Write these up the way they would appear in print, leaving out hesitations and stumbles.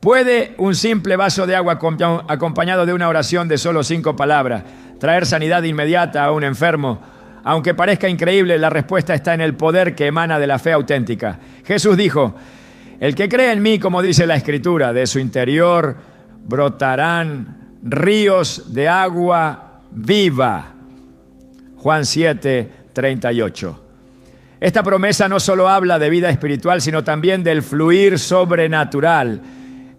¿Puede un simple vaso de agua acompañado de una oración de solo 5 palabras traer sanidad inmediata a un enfermo? Aunque parezca increíble, la respuesta está en el poder que emana de la fe auténtica. Jesús dijo: el que cree en mí, como dice la Escritura, de su interior brotarán ríos de agua viva. Juan 7:38. Esta promesa no solo habla de vida espiritual, sino también del fluir sobrenatural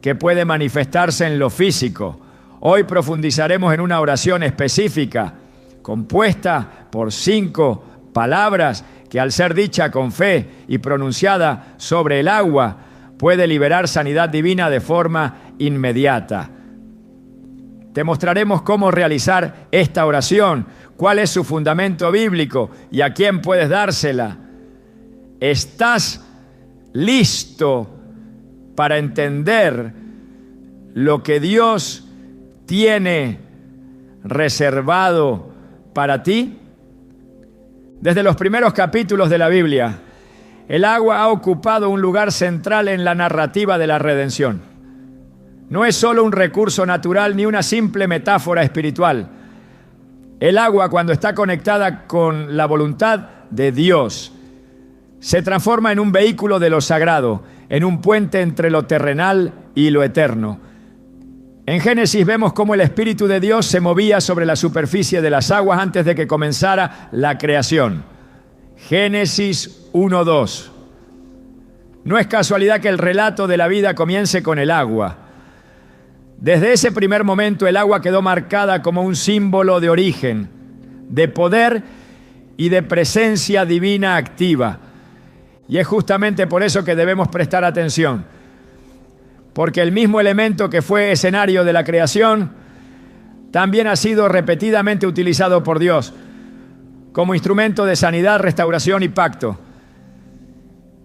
que puede manifestarse en lo físico. Hoy profundizaremos en una oración específica, compuesta por 5 palabras que, al ser dicha con fe y pronunciada sobre el agua, puede liberar sanidad divina de forma inmediata. Te mostraremos cómo realizar esta oración, cuál es su fundamento bíblico y a quién puedes dársela. ¿Estás listo para entender lo que Dios tiene reservado para ti? Desde los primeros capítulos de la Biblia, el agua ha ocupado un lugar central en la narrativa de la redención. No es solo un recurso natural ni una simple metáfora espiritual. El agua, cuando está conectada con la voluntad de Dios, se transforma en un vehículo de lo sagrado, en un puente entre lo terrenal y lo eterno. En Génesis vemos cómo el Espíritu de Dios se movía sobre la superficie de las aguas antes de que comenzara la creación. Génesis 1:2. No es casualidad que el relato de la vida comience con el agua. Desde ese primer momento, el agua quedó marcada como un símbolo de origen, de poder y de presencia divina activa. Y es justamente por eso que debemos prestar atención, porque el mismo elemento que fue escenario de la creación también ha sido repetidamente utilizado por Dios como instrumento de sanidad, restauración y pacto,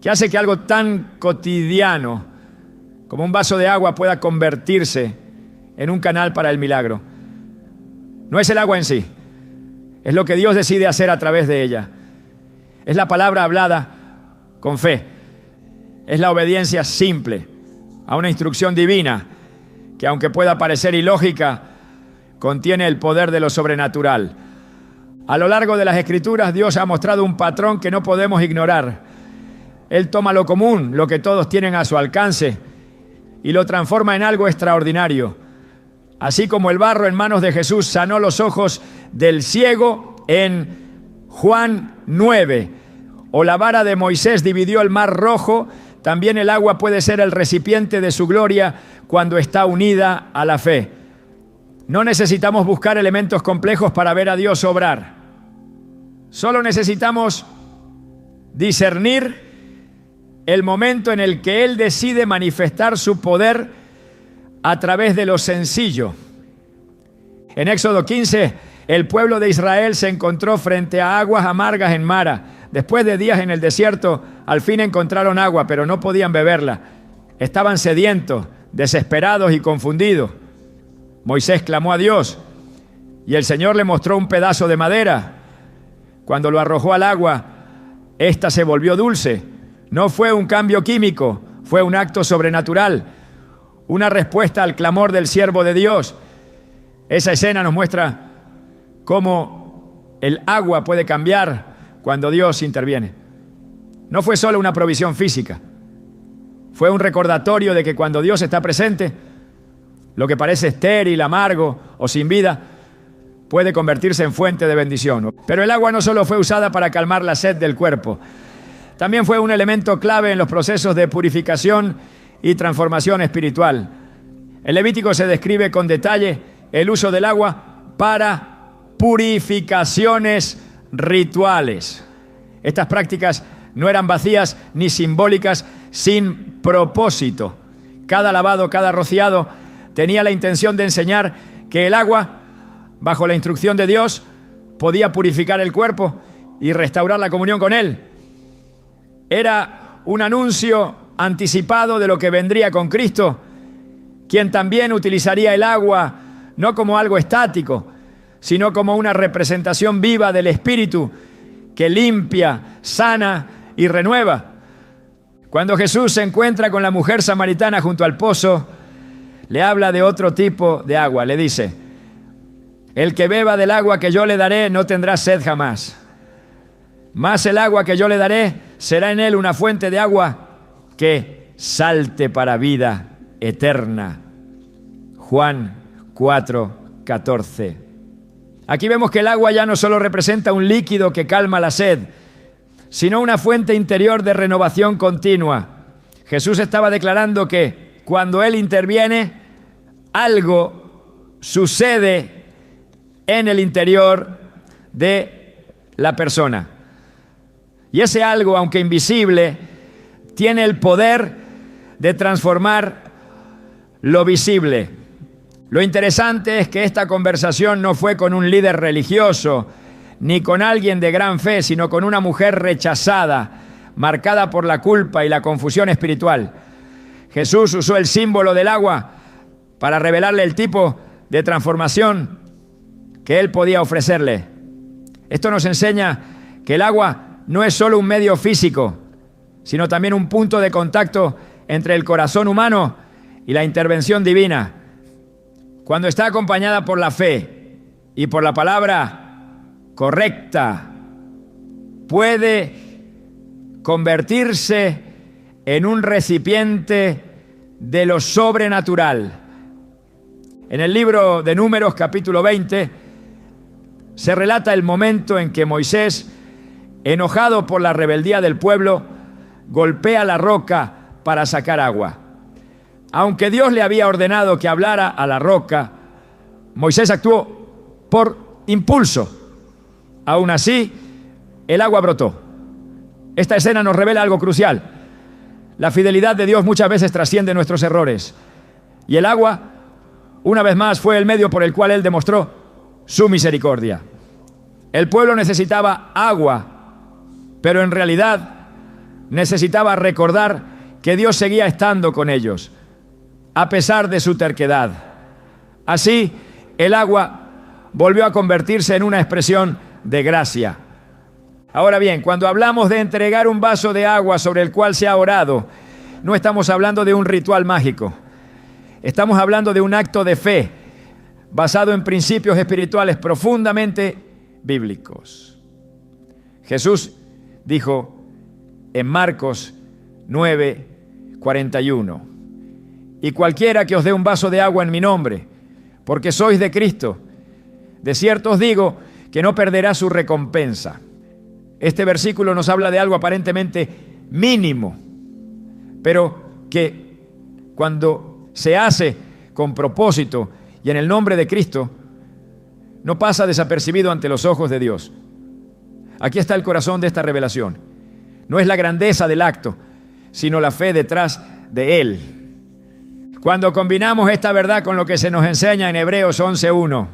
que hace que algo tan cotidiano como un vaso de agua pueda convertirse en un canal para el milagro. No es el agua en sí, es lo que Dios decide hacer a través de ella. Es la palabra hablada con fe. Es la obediencia simple a una instrucción divina que, aunque pueda parecer ilógica, contiene el poder de lo sobrenatural. A lo largo de las Escrituras, Dios ha mostrado un patrón que no podemos ignorar. Él toma lo común, lo que todos tienen a su alcance, y lo transforma en algo extraordinario. Así como el barro en manos de Jesús sanó los ojos del ciego en Juan 9, o la vara de Moisés dividió el mar rojo, también el agua puede ser el recipiente de su gloria cuando está unida a la fe. No necesitamos buscar elementos complejos para ver a Dios obrar. Solo necesitamos discernir el momento en el que Él decide manifestar su poder a través de lo sencillo. En Éxodo 15, el pueblo de Israel se encontró frente a aguas amargas en Mara. Después de días en el desierto, al fin encontraron agua, pero no podían beberla. Estaban sedientos, desesperados y confundidos. Moisés clamó a Dios y el Señor le mostró un pedazo de madera. Cuando lo arrojó al agua, ésta se volvió dulce. No fue un cambio químico, fue un acto sobrenatural, una respuesta al clamor del siervo de Dios. Esa escena nos muestra cómo el agua puede cambiar cuando Dios interviene. No fue solo una provisión física, fue un recordatorio de que cuando Dios está presente, lo que parece estéril, amargo o sin vida puede convertirse en fuente de bendición. Pero el agua no solo fue usada para calmar la sed del cuerpo, también fue un elemento clave en los procesos de purificación y transformación espiritual. En Levítico se describe con detalle el uso del agua para purificaciones rituales. Estas prácticas no eran vacías ni simbólicas, sin propósito. Cada lavado, cada rociado tenía la intención de enseñar que el agua, bajo la instrucción de Dios, podía purificar el cuerpo y restaurar la comunión con Él. Era un anuncio anticipado de lo que vendría con Cristo, quien también utilizaría el agua no como algo estático, sino como una representación viva del Espíritu que limpia, sana y renueva. Cuando Jesús se encuentra con la mujer samaritana junto al pozo, le habla de otro tipo de agua. Le dice: el que beba del agua que yo le daré no tendrá sed jamás. Mas el agua que yo le daré será en él una fuente de agua que salte para vida eterna. Juan 4:14. Aquí vemos que el agua ya no solo representa un líquido que calma la sed, sino una fuente interior de renovación continua. Jesús estaba declarando que cuando Él interviene, algo sucede en el interior de la persona. Y ese algo, aunque invisible, tiene el poder de transformar lo visible. Lo interesante es que esta conversación no fue con un líder religioso, ni con alguien de gran fe, sino con una mujer rechazada, marcada por la culpa y la confusión espiritual. Jesús usó el símbolo del agua para revelarle el tipo de transformación que Él podía ofrecerle. Esto nos enseña que el agua no es solo un medio físico, sino también un punto de contacto entre el corazón humano y la intervención divina. Cuando está acompañada por la fe y por la palabra correcta, puede convertirse en un recipiente de lo sobrenatural. En el libro de Números, capítulo 20, se relata el momento en que Moisés, enojado por la rebeldía del pueblo, golpea la roca para sacar agua. Aunque Dios le había ordenado que hablara a la roca, Moisés actuó por impulso. Aún así, el agua brotó. Esta escena nos revela algo crucial. La fidelidad de Dios muchas veces trasciende nuestros errores. Y el agua, una vez más, fue el medio por el cual Él demostró su misericordia. El pueblo necesitaba agua, pero en realidad necesitaba recordar que Dios seguía estando con ellos, a pesar de su terquedad. Así, el agua volvió a convertirse en una expresión de gracia. Ahora bien, cuando hablamos de entregar un vaso de agua sobre el cual se ha orado, no estamos hablando de un ritual mágico. Estamos hablando de un acto de fe basado en principios espirituales profundamente bíblicos. Jesús dijo en Marcos 9:41: y cualquiera que os dé un vaso de agua en mi nombre, porque sois de Cristo, de cierto os digo que no perderá su recompensa. Este versículo nos habla de algo aparentemente mínimo, pero que cuando se hace con propósito y en el nombre de Cristo, no pasa desapercibido ante los ojos de Dios. Aquí está el corazón de esta revelación. No es la grandeza del acto, sino la fe detrás de él. Cuando combinamos esta verdad con lo que se nos enseña en Hebreos 11:1,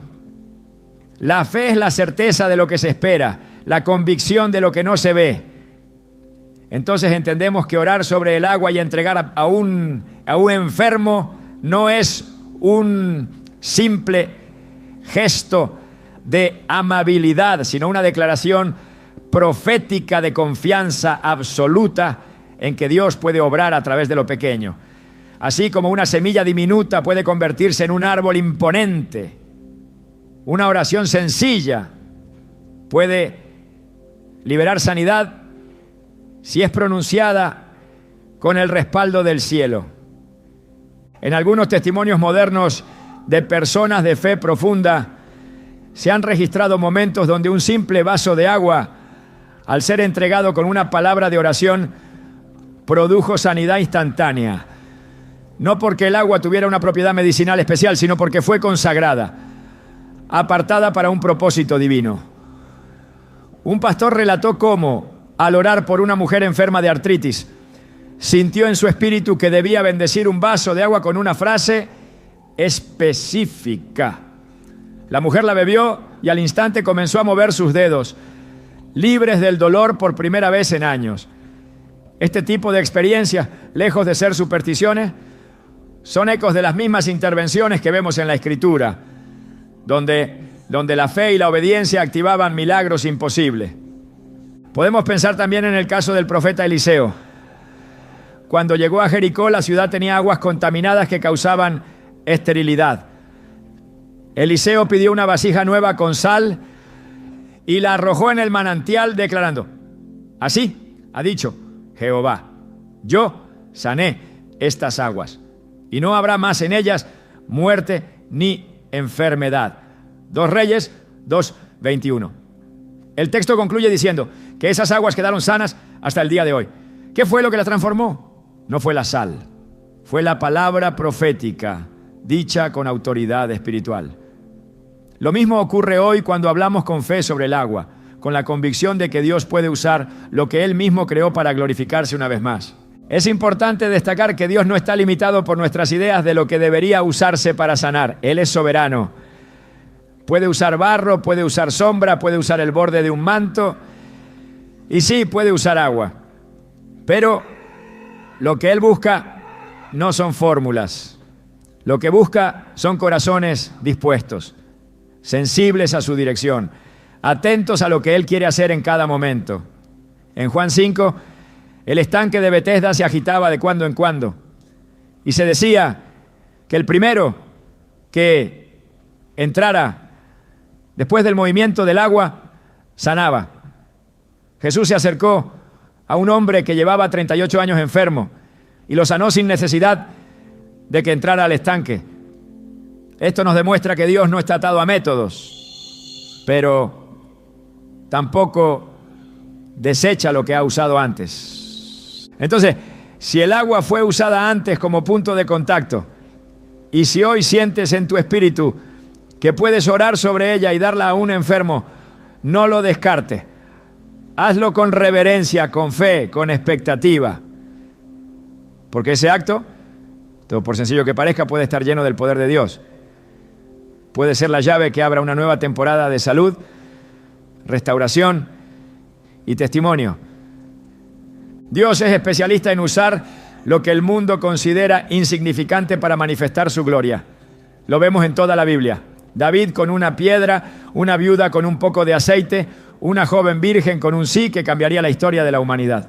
la fe es la certeza de lo que se espera, la convicción de lo que no se ve. Entonces entendemos que orar sobre el agua y entregar a un enfermo no es un simple gesto de amabilidad, sino una declaración profética de confianza absoluta en que Dios puede obrar a través de lo pequeño. Así como una semilla diminuta puede convertirse en un árbol imponente, una oración sencilla puede liberar sanidad si es pronunciada con el respaldo del cielo. En algunos testimonios modernos de personas de fe profunda se han registrado momentos donde un simple vaso de agua, al ser entregado con una palabra de oración, produjo sanidad instantánea. No porque el agua tuviera una propiedad medicinal especial, sino porque fue consagrada, apartada para un propósito divino. Un pastor relató cómo, al orar por una mujer enferma de artritis, sintió en su espíritu que debía bendecir un vaso de agua con una frase específica. La mujer la bebió y al instante comenzó a mover sus dedos, libres del dolor por primera vez en años. Este tipo de experiencias, lejos de ser supersticiones, son ecos de las mismas intervenciones que vemos en la Escritura, donde la fe y la obediencia activaban milagros imposibles. Podemos pensar también en el caso del profeta Eliseo. Cuando llegó a Jericó, la ciudad tenía aguas contaminadas que causaban esterilidad. Eliseo pidió una vasija nueva con sal y la arrojó en el manantial declarando: así ha dicho Jehová, yo sané estas aguas y no habrá más en ellas muerte ni enfermedad. 2 Reyes 2:21. El texto concluye diciendo que esas aguas quedaron sanas hasta el día de hoy. ¿Qué fue lo que las transformó? No fue la sal, fue la palabra profética dicha con autoridad espiritual. Lo mismo ocurre hoy cuando hablamos con fe sobre el agua, con la convicción de que Dios puede usar lo que Él mismo creó para glorificarse una vez más. Es importante destacar que Dios no está limitado por nuestras ideas de lo que debería usarse para sanar. Él es soberano. Puede usar barro, puede usar sombra, puede usar el borde de un manto y sí, puede usar agua. Pero lo que Él busca no son fórmulas. Lo que busca son corazones dispuestos, sensibles a su dirección, atentos a lo que Él quiere hacer en cada momento. En Juan 5, el estanque de Betesda se agitaba de cuando en cuando y se decía que el primero que entrara después del movimiento del agua sanaba. Jesús se acercó a un hombre que llevaba 38 años enfermo y lo sanó sin necesidad de que entrara al estanque. Esto nos demuestra que Dios no está atado a métodos, pero tampoco desecha lo que ha usado antes. Entonces, si el agua fue usada antes como punto de contacto, y si hoy sientes en tu espíritu que puedes orar sobre ella y darla a un enfermo, no lo descartes. Hazlo con reverencia, con fe, con expectativa. Porque ese acto, todo por sencillo que parezca, puede estar lleno del poder de Dios. Puede ser la llave que abra una nueva temporada de salud, restauración y testimonio. Dios es especialista en usar lo que el mundo considera insignificante para manifestar su gloria. Lo vemos en toda la Biblia. David con una piedra, una viuda con un poco de aceite, una joven virgen con un sí que cambiaría la historia de la humanidad.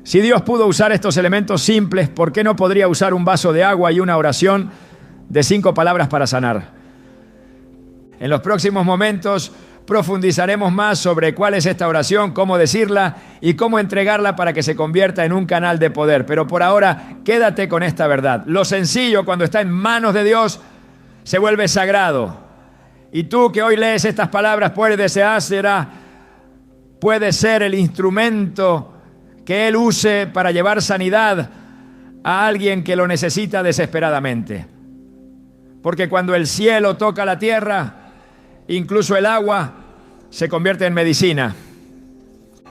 Si Dios pudo usar estos elementos simples, ¿por qué no podría usar un vaso de agua y una oración de 5 palabras para sanar? En los próximos momentos profundizaremos más sobre cuál es esta oración, cómo decirla y cómo entregarla para que se convierta en un canal de poder. Pero por ahora, quédate con esta verdad. Lo sencillo, cuando está en manos de Dios, se vuelve sagrado. Y tú que hoy lees estas palabras puedes ser el instrumento que Él use para llevar sanidad a alguien que lo necesita desesperadamente. Porque cuando el cielo toca la tierra, incluso el agua se convierte en medicina.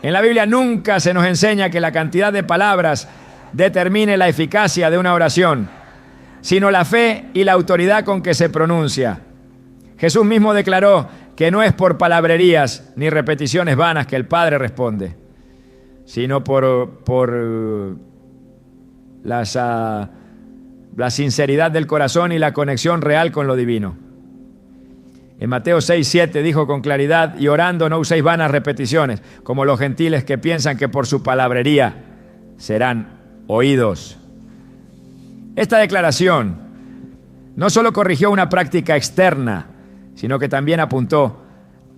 En la Biblia nunca se nos enseña que la cantidad de palabras determine la eficacia de una oración, sino la fe y la autoridad con que se pronuncia. Jesús mismo declaró que no es por palabrerías ni repeticiones vanas que el Padre responde, sino por la sinceridad del corazón y la conexión real con lo divino. En Mateo 6:7 dijo con claridad: y orando no uséis vanas repeticiones, como los gentiles que piensan que por su palabrería serán oídos. Esta declaración no solo corrigió una práctica externa, sino que también apuntó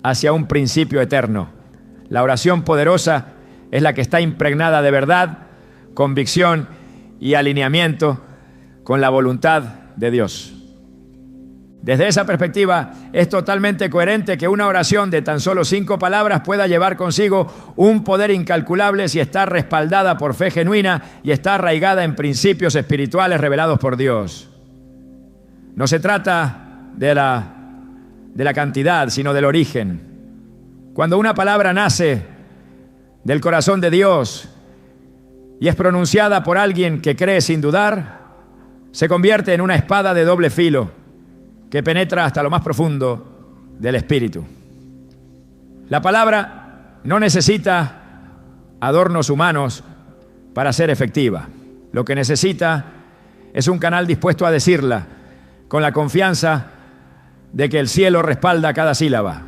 hacia un principio eterno. La oración poderosa es la que está impregnada de verdad, convicción y alineamiento con la voluntad de Dios. Desde esa perspectiva, es totalmente coherente que una oración de tan solo 5 palabras pueda llevar consigo un poder incalculable si está respaldada por fe genuina y está arraigada en principios espirituales revelados por Dios. No se trata de la cantidad, sino del origen. Cuando una palabra nace del corazón de Dios y es pronunciada por alguien que cree sin dudar, se convierte en una espada de doble filo que penetra hasta lo más profundo del espíritu. La palabra no necesita adornos humanos para ser efectiva. Lo que necesita es un canal dispuesto a decirla con la confianza de que el cielo respalda cada sílaba.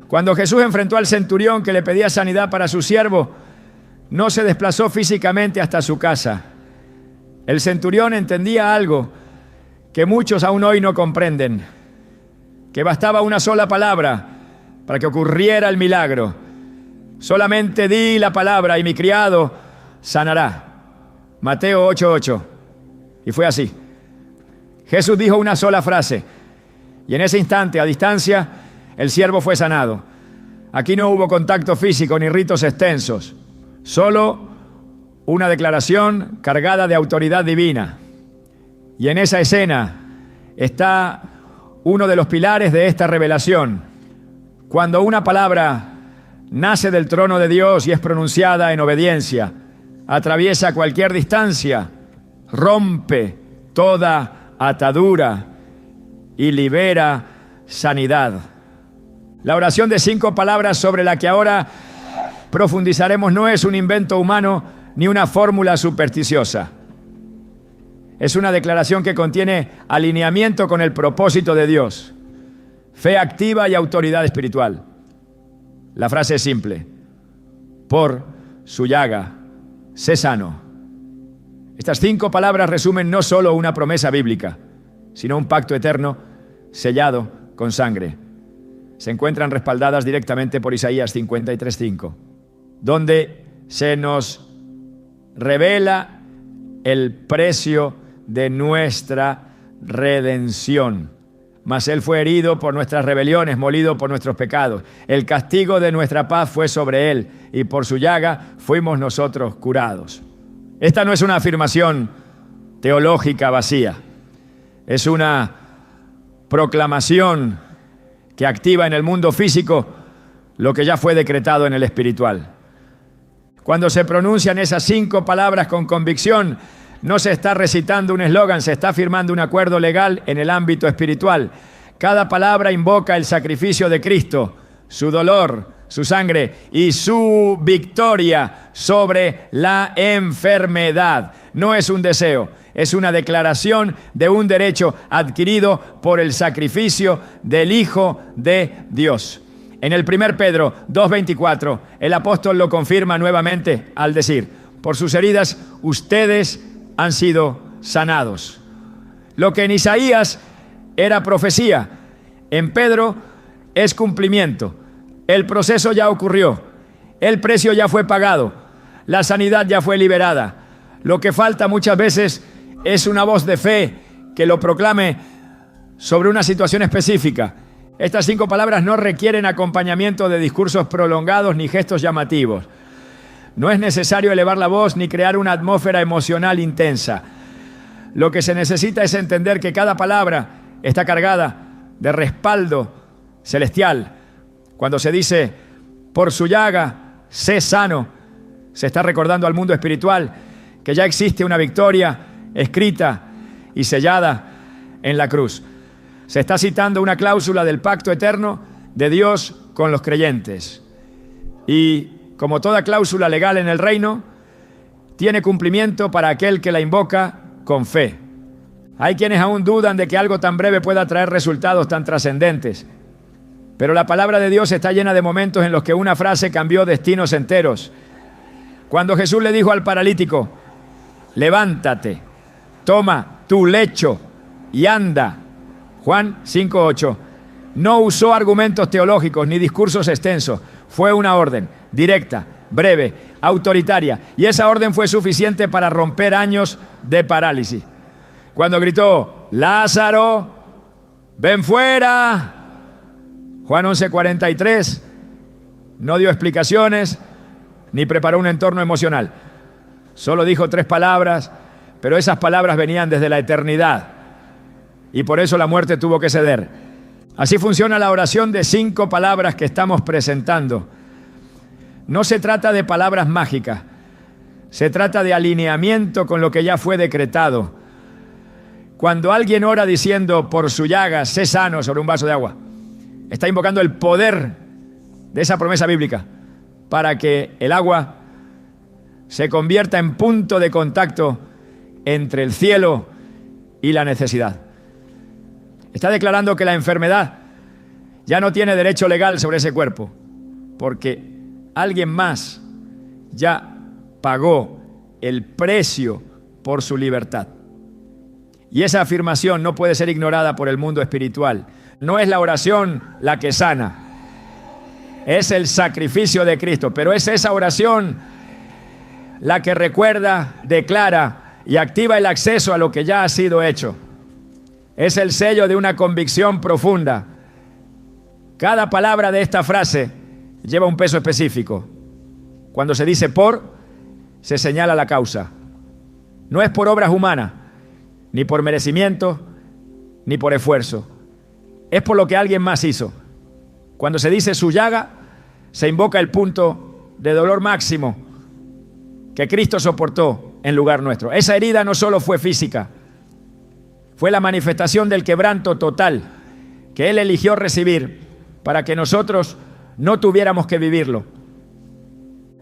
Cuando Jesús enfrentó al centurión que le pedía sanidad para su siervo, no se desplazó físicamente hasta su casa. El centurión entendía algo que muchos aún hoy no comprenden, que bastaba una sola palabra para que ocurriera el milagro. Solamente di la palabra y mi criado sanará. Mateo 8:8. Y fue así. Jesús dijo una sola frase y en ese instante, a distancia, el siervo fue sanado. Aquí no hubo contacto físico ni ritos extensos, solo una declaración cargada de autoridad divina. Y en esa escena está uno de los pilares de esta revelación. Cuando una palabra nace del trono de Dios y es pronunciada en obediencia, atraviesa cualquier distancia, rompe toda atadura y libera sanidad. La oración de 5 palabras sobre la que ahora profundizaremos no es un invento humano ni una fórmula supersticiosa. Es una declaración que contiene alineamiento con el propósito de Dios, fe activa y autoridad espiritual. La frase es simple: por su llaga, sé sano. Estas 5 palabras resumen no solo una promesa bíblica, sino un pacto eterno sellado con sangre. Se encuentran respaldadas directamente por Isaías 53:5, donde se nos revela el precio de nuestra redención. Mas Él fue herido por nuestras rebeliones, molido por nuestros pecados. El castigo de nuestra paz fue sobre Él, y por su llaga fuimos nosotros curados. Esta no es una afirmación teológica vacía. Es una proclamación que activa en el mundo físico lo que ya fue decretado en el espiritual. Cuando se pronuncian esas 5 palabras con convicción, no se está recitando un eslogan, se está firmando un acuerdo legal en el ámbito espiritual. Cada palabra invoca el sacrificio de Cristo, su dolor, su sangre y su victoria sobre la enfermedad. No es un deseo, es una declaración de un derecho adquirido por el sacrificio del Hijo de Dios. En el 1 Pedro 2:24, el apóstol lo confirma nuevamente al decir: por sus heridas ustedes han sido sanados. Lo que en Isaías era profecía, en Pedro es cumplimiento. El proceso ya ocurrió, el precio ya fue pagado, la sanidad ya fue liberada. Lo que falta muchas veces es una voz de fe que lo proclame sobre una situación específica. Estas 5 palabras no requieren acompañamiento de discursos prolongados ni gestos llamativos. No es necesario elevar la voz ni crear una atmósfera emocional intensa. Lo que se necesita es entender que cada palabra está cargada de respaldo celestial. Cuando se dice, por su llaga, sé sano, se está recordando al mundo espiritual que ya existe una victoria escrita y sellada en la cruz. Se está citando una cláusula del pacto eterno de Dios con los creyentes. Y como toda cláusula legal en el reino, tiene cumplimiento para aquel que la invoca con fe. Hay quienes aún dudan de que algo tan breve pueda traer resultados tan trascendentes. Pero la palabra de Dios está llena de momentos en los que una frase cambió destinos enteros. Cuando Jesús le dijo al paralítico, levántate, toma tu lecho y anda. Juan 5:8. No usó argumentos teológicos ni discursos extensos. Fue una orden directa, breve, autoritaria. Y esa orden fue suficiente para romper años de parálisis. Cuando gritó, Lázaro, ven fuera. Juan 11:43. No dio explicaciones ni preparó un entorno emocional. Solo dijo 3 palabras, pero esas palabras venían desde la eternidad. Y por eso la muerte tuvo que ceder. Así funciona la oración de 5 palabras que estamos presentando. No se trata de palabras mágicas. Se trata de alineamiento con lo que ya fue decretado. Cuando alguien ora diciendo, por su llaga, sé sano, sobre un vaso de agua, está invocando el poder de esa promesa bíblica para que el agua se convierta en punto de contacto entre el cielo y la necesidad. Está declarando que la enfermedad ya no tiene derecho legal sobre ese cuerpo, porque alguien más ya pagó el precio por su libertad. Y esa afirmación no puede ser ignorada por el mundo espiritual. No es la oración la que sana, es el sacrificio de Cristo, pero es esa oración la que recuerda, declara y activa el acceso a lo que ya ha sido hecho. Es el sello de una convicción profunda. Cada palabra de esta frase lleva un peso específico. Cuando se dice por, se señala la causa. No es por obras humanas, ni por merecimiento, ni por esfuerzo. Es por lo que alguien más hizo. Cuando se dice su llaga, se invoca el punto de dolor máximo que Cristo soportó en lugar nuestro. Esa herida no solo fue física, fue la manifestación del quebranto total que Él eligió recibir para que nosotros no tuviéramos que vivirlo.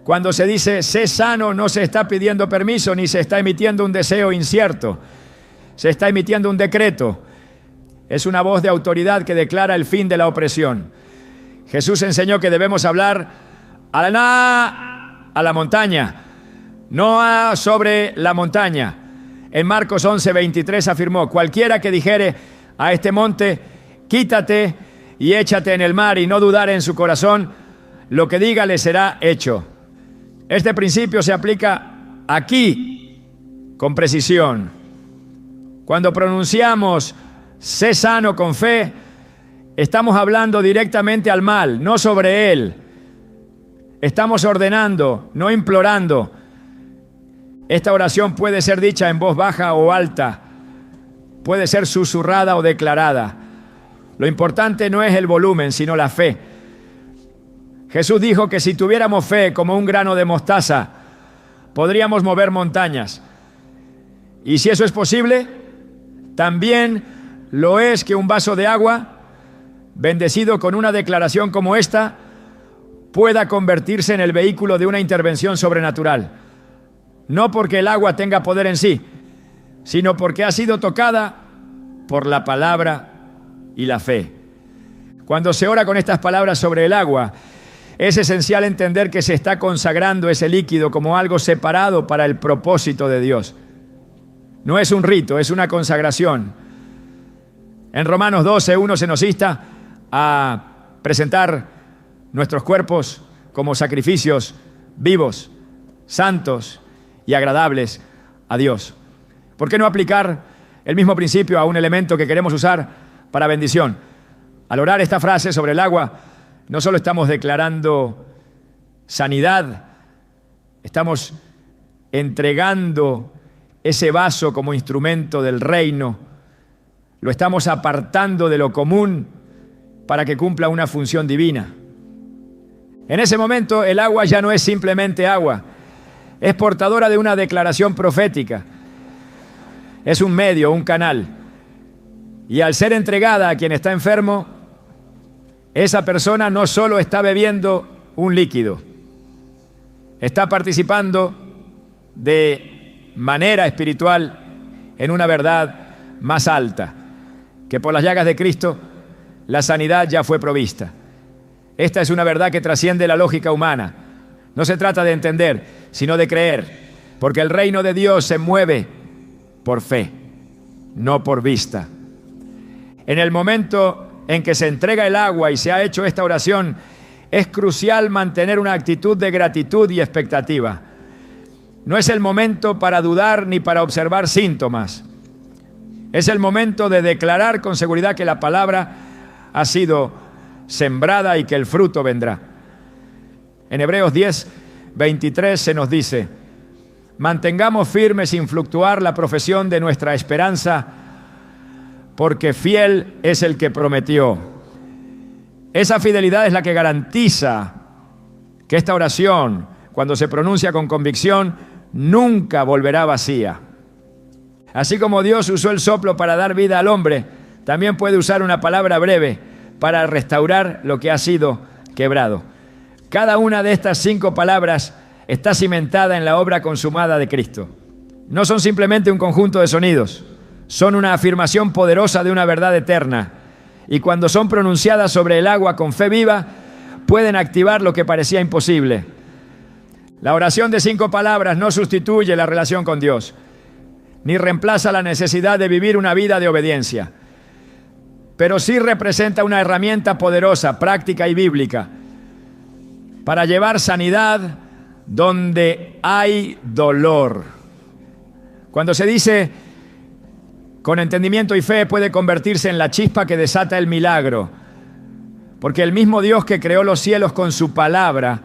Cuando se dice sé sano, no se está pidiendo permiso ni se está emitiendo un deseo incierto. Se está emitiendo un decreto. Es una voz de autoridad que declara el fin de la opresión. Jesús enseñó que debemos hablar a la montaña, no sobre la montaña. En Marcos 11:23 afirmó: cualquiera que dijere a este monte, quítate y échate en el mar, y no dudare en su corazón, lo que diga le será hecho. Este principio se aplica aquí con precisión. Cuando pronunciamos sé sano con fe, estamos hablando directamente al mal, no sobre él. Estamos ordenando, no implorando. Esta oración puede ser dicha en voz baja o alta, puede ser susurrada o declarada. Lo importante no es el volumen, sino la fe. Jesús dijo que si tuviéramos fe como un grano de mostaza, podríamos mover montañas. Y si eso es posible, también lo es que un vaso de agua, bendecido con una declaración como esta, pueda convertirse en el vehículo de una intervención sobrenatural. No porque el agua tenga poder en sí, sino porque ha sido tocada por la palabra y la fe. Cuando se ora con estas palabras sobre el agua, es esencial entender que se está consagrando ese líquido como algo separado para el propósito de Dios. No es un rito, es una consagración. En Romanos 12:1 se nos insta a presentar nuestros cuerpos como sacrificios vivos, santos y agradables a Dios. ¿Por qué no aplicar el mismo principio a un elemento que queremos usar para bendición? Al orar esta frase sobre el agua, no solo estamos declarando sanidad, estamos entregando ese vaso como instrumento del reino, lo estamos apartando de lo común para que cumpla una función divina. En ese momento el agua ya no es simplemente agua, es portadora de una declaración profética, es un medio, un canal, y al ser entregada a quien está enfermo, esa persona no solo está bebiendo un líquido, está participando de manera espiritual en una verdad más alta, que por las llagas de Cristo la sanidad ya fue provista. Esta es una verdad que trasciende la lógica humana. No se trata de entender, sino de creer, porque el reino de Dios se mueve por fe, no por vista. En el momento en que se entrega el agua y se ha hecho esta oración, es crucial mantener una actitud de gratitud y expectativa. No es el momento para dudar ni para observar síntomas. Es el momento de declarar con seguridad que la palabra ha sido sembrada y que el fruto vendrá. En Hebreos 10:23 se nos dice: mantengamos firme sin fluctuar la profesión de nuestra esperanza, porque fiel es el que prometió. Esa fidelidad es la que garantiza que esta oración, cuando se pronuncia con convicción, nunca volverá vacía. Así como Dios usó el soplo para dar vida al hombre, también puede usar una palabra breve para restaurar lo que ha sido quebrado. Cada una de estas 5 palabras está cimentada en la obra consumada de Cristo. No son simplemente un conjunto de sonidos, son una afirmación poderosa de una verdad eterna. Y cuando son pronunciadas sobre el agua con fe viva, pueden activar lo que parecía imposible. La oración de 5 palabras no sustituye la relación con Dios. ni reemplaza la necesidad de vivir una vida de obediencia, pero sí representa una herramienta poderosa, práctica y bíblica para llevar sanidad donde hay dolor. Cuando se dice con entendimiento y fe, puede convertirse en la chispa que desata el milagro, porque el mismo Dios que creó los cielos con su palabra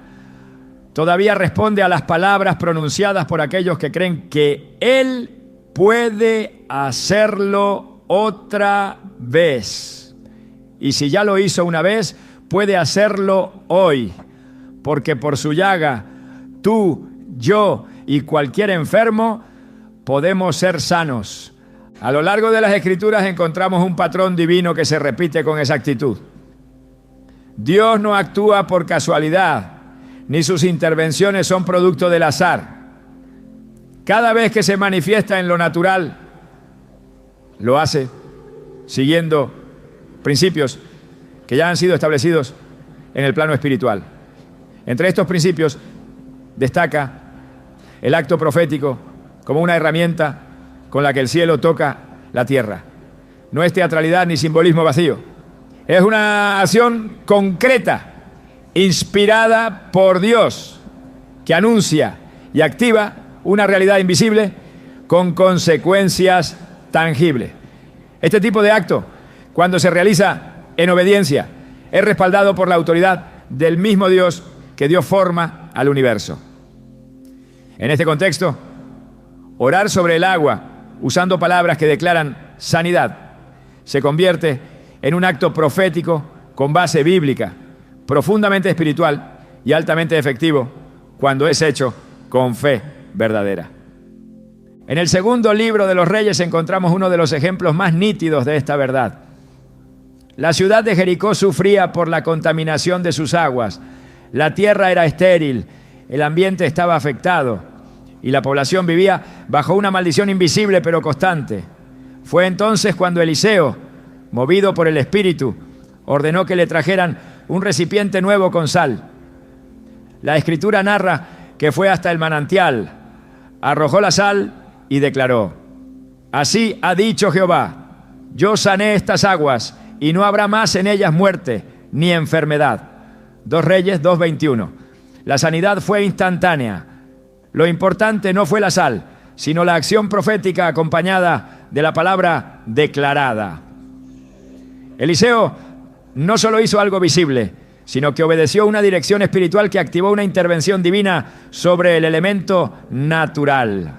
todavía responde a las palabras pronunciadas por aquellos que creen que Él puede hacerlo otra vez. Y si ya lo hizo una vez, puede hacerlo hoy, porque por su llaga, tú, yo y cualquier enfermo podemos ser sanos. A lo largo de las Escrituras encontramos un patrón divino que se repite con exactitud. Dios no actúa por casualidad, ni sus intervenciones son producto del azar. Cada vez que se manifiesta en lo natural, lo hace siguiendo principios que ya han sido establecidos en el plano espiritual. Entre estos principios destaca el acto profético como una herramienta con la que el cielo toca la tierra. No es teatralidad ni simbolismo vacío. Es una acción concreta, inspirada por Dios, que anuncia y activa una realidad invisible con consecuencias tangibles. Este tipo de acto, cuando se realiza en obediencia, es respaldado por la autoridad del mismo Dios que dio forma al universo. En este contexto, orar sobre el agua, usando palabras que declaran sanidad, se convierte en un acto profético con base bíblica, profundamente espiritual y altamente efectivo cuando es hecho con fe verdadera. En el segundo libro de los Reyes encontramos uno de los ejemplos más nítidos de esta verdad. La ciudad de Jericó sufría por la contaminación de sus aguas. La tierra era estéril, el ambiente estaba afectado y la población vivía bajo una maldición invisible pero constante. Fue entonces cuando Eliseo, movido por el Espíritu, ordenó que le trajeran un recipiente nuevo con sal. La Escritura narra que fue hasta el manantial, arrojó la sal y declaró: así ha dicho Jehová, yo sané estas aguas y no habrá más en ellas muerte ni enfermedad. 2 Reyes 2:21. La sanidad fue instantánea. Lo importante no fue la sal, sino la acción profética acompañada de la palabra declarada. Eliseo no solo hizo algo visible, sino que obedeció una dirección espiritual que activó una intervención divina sobre el elemento natural.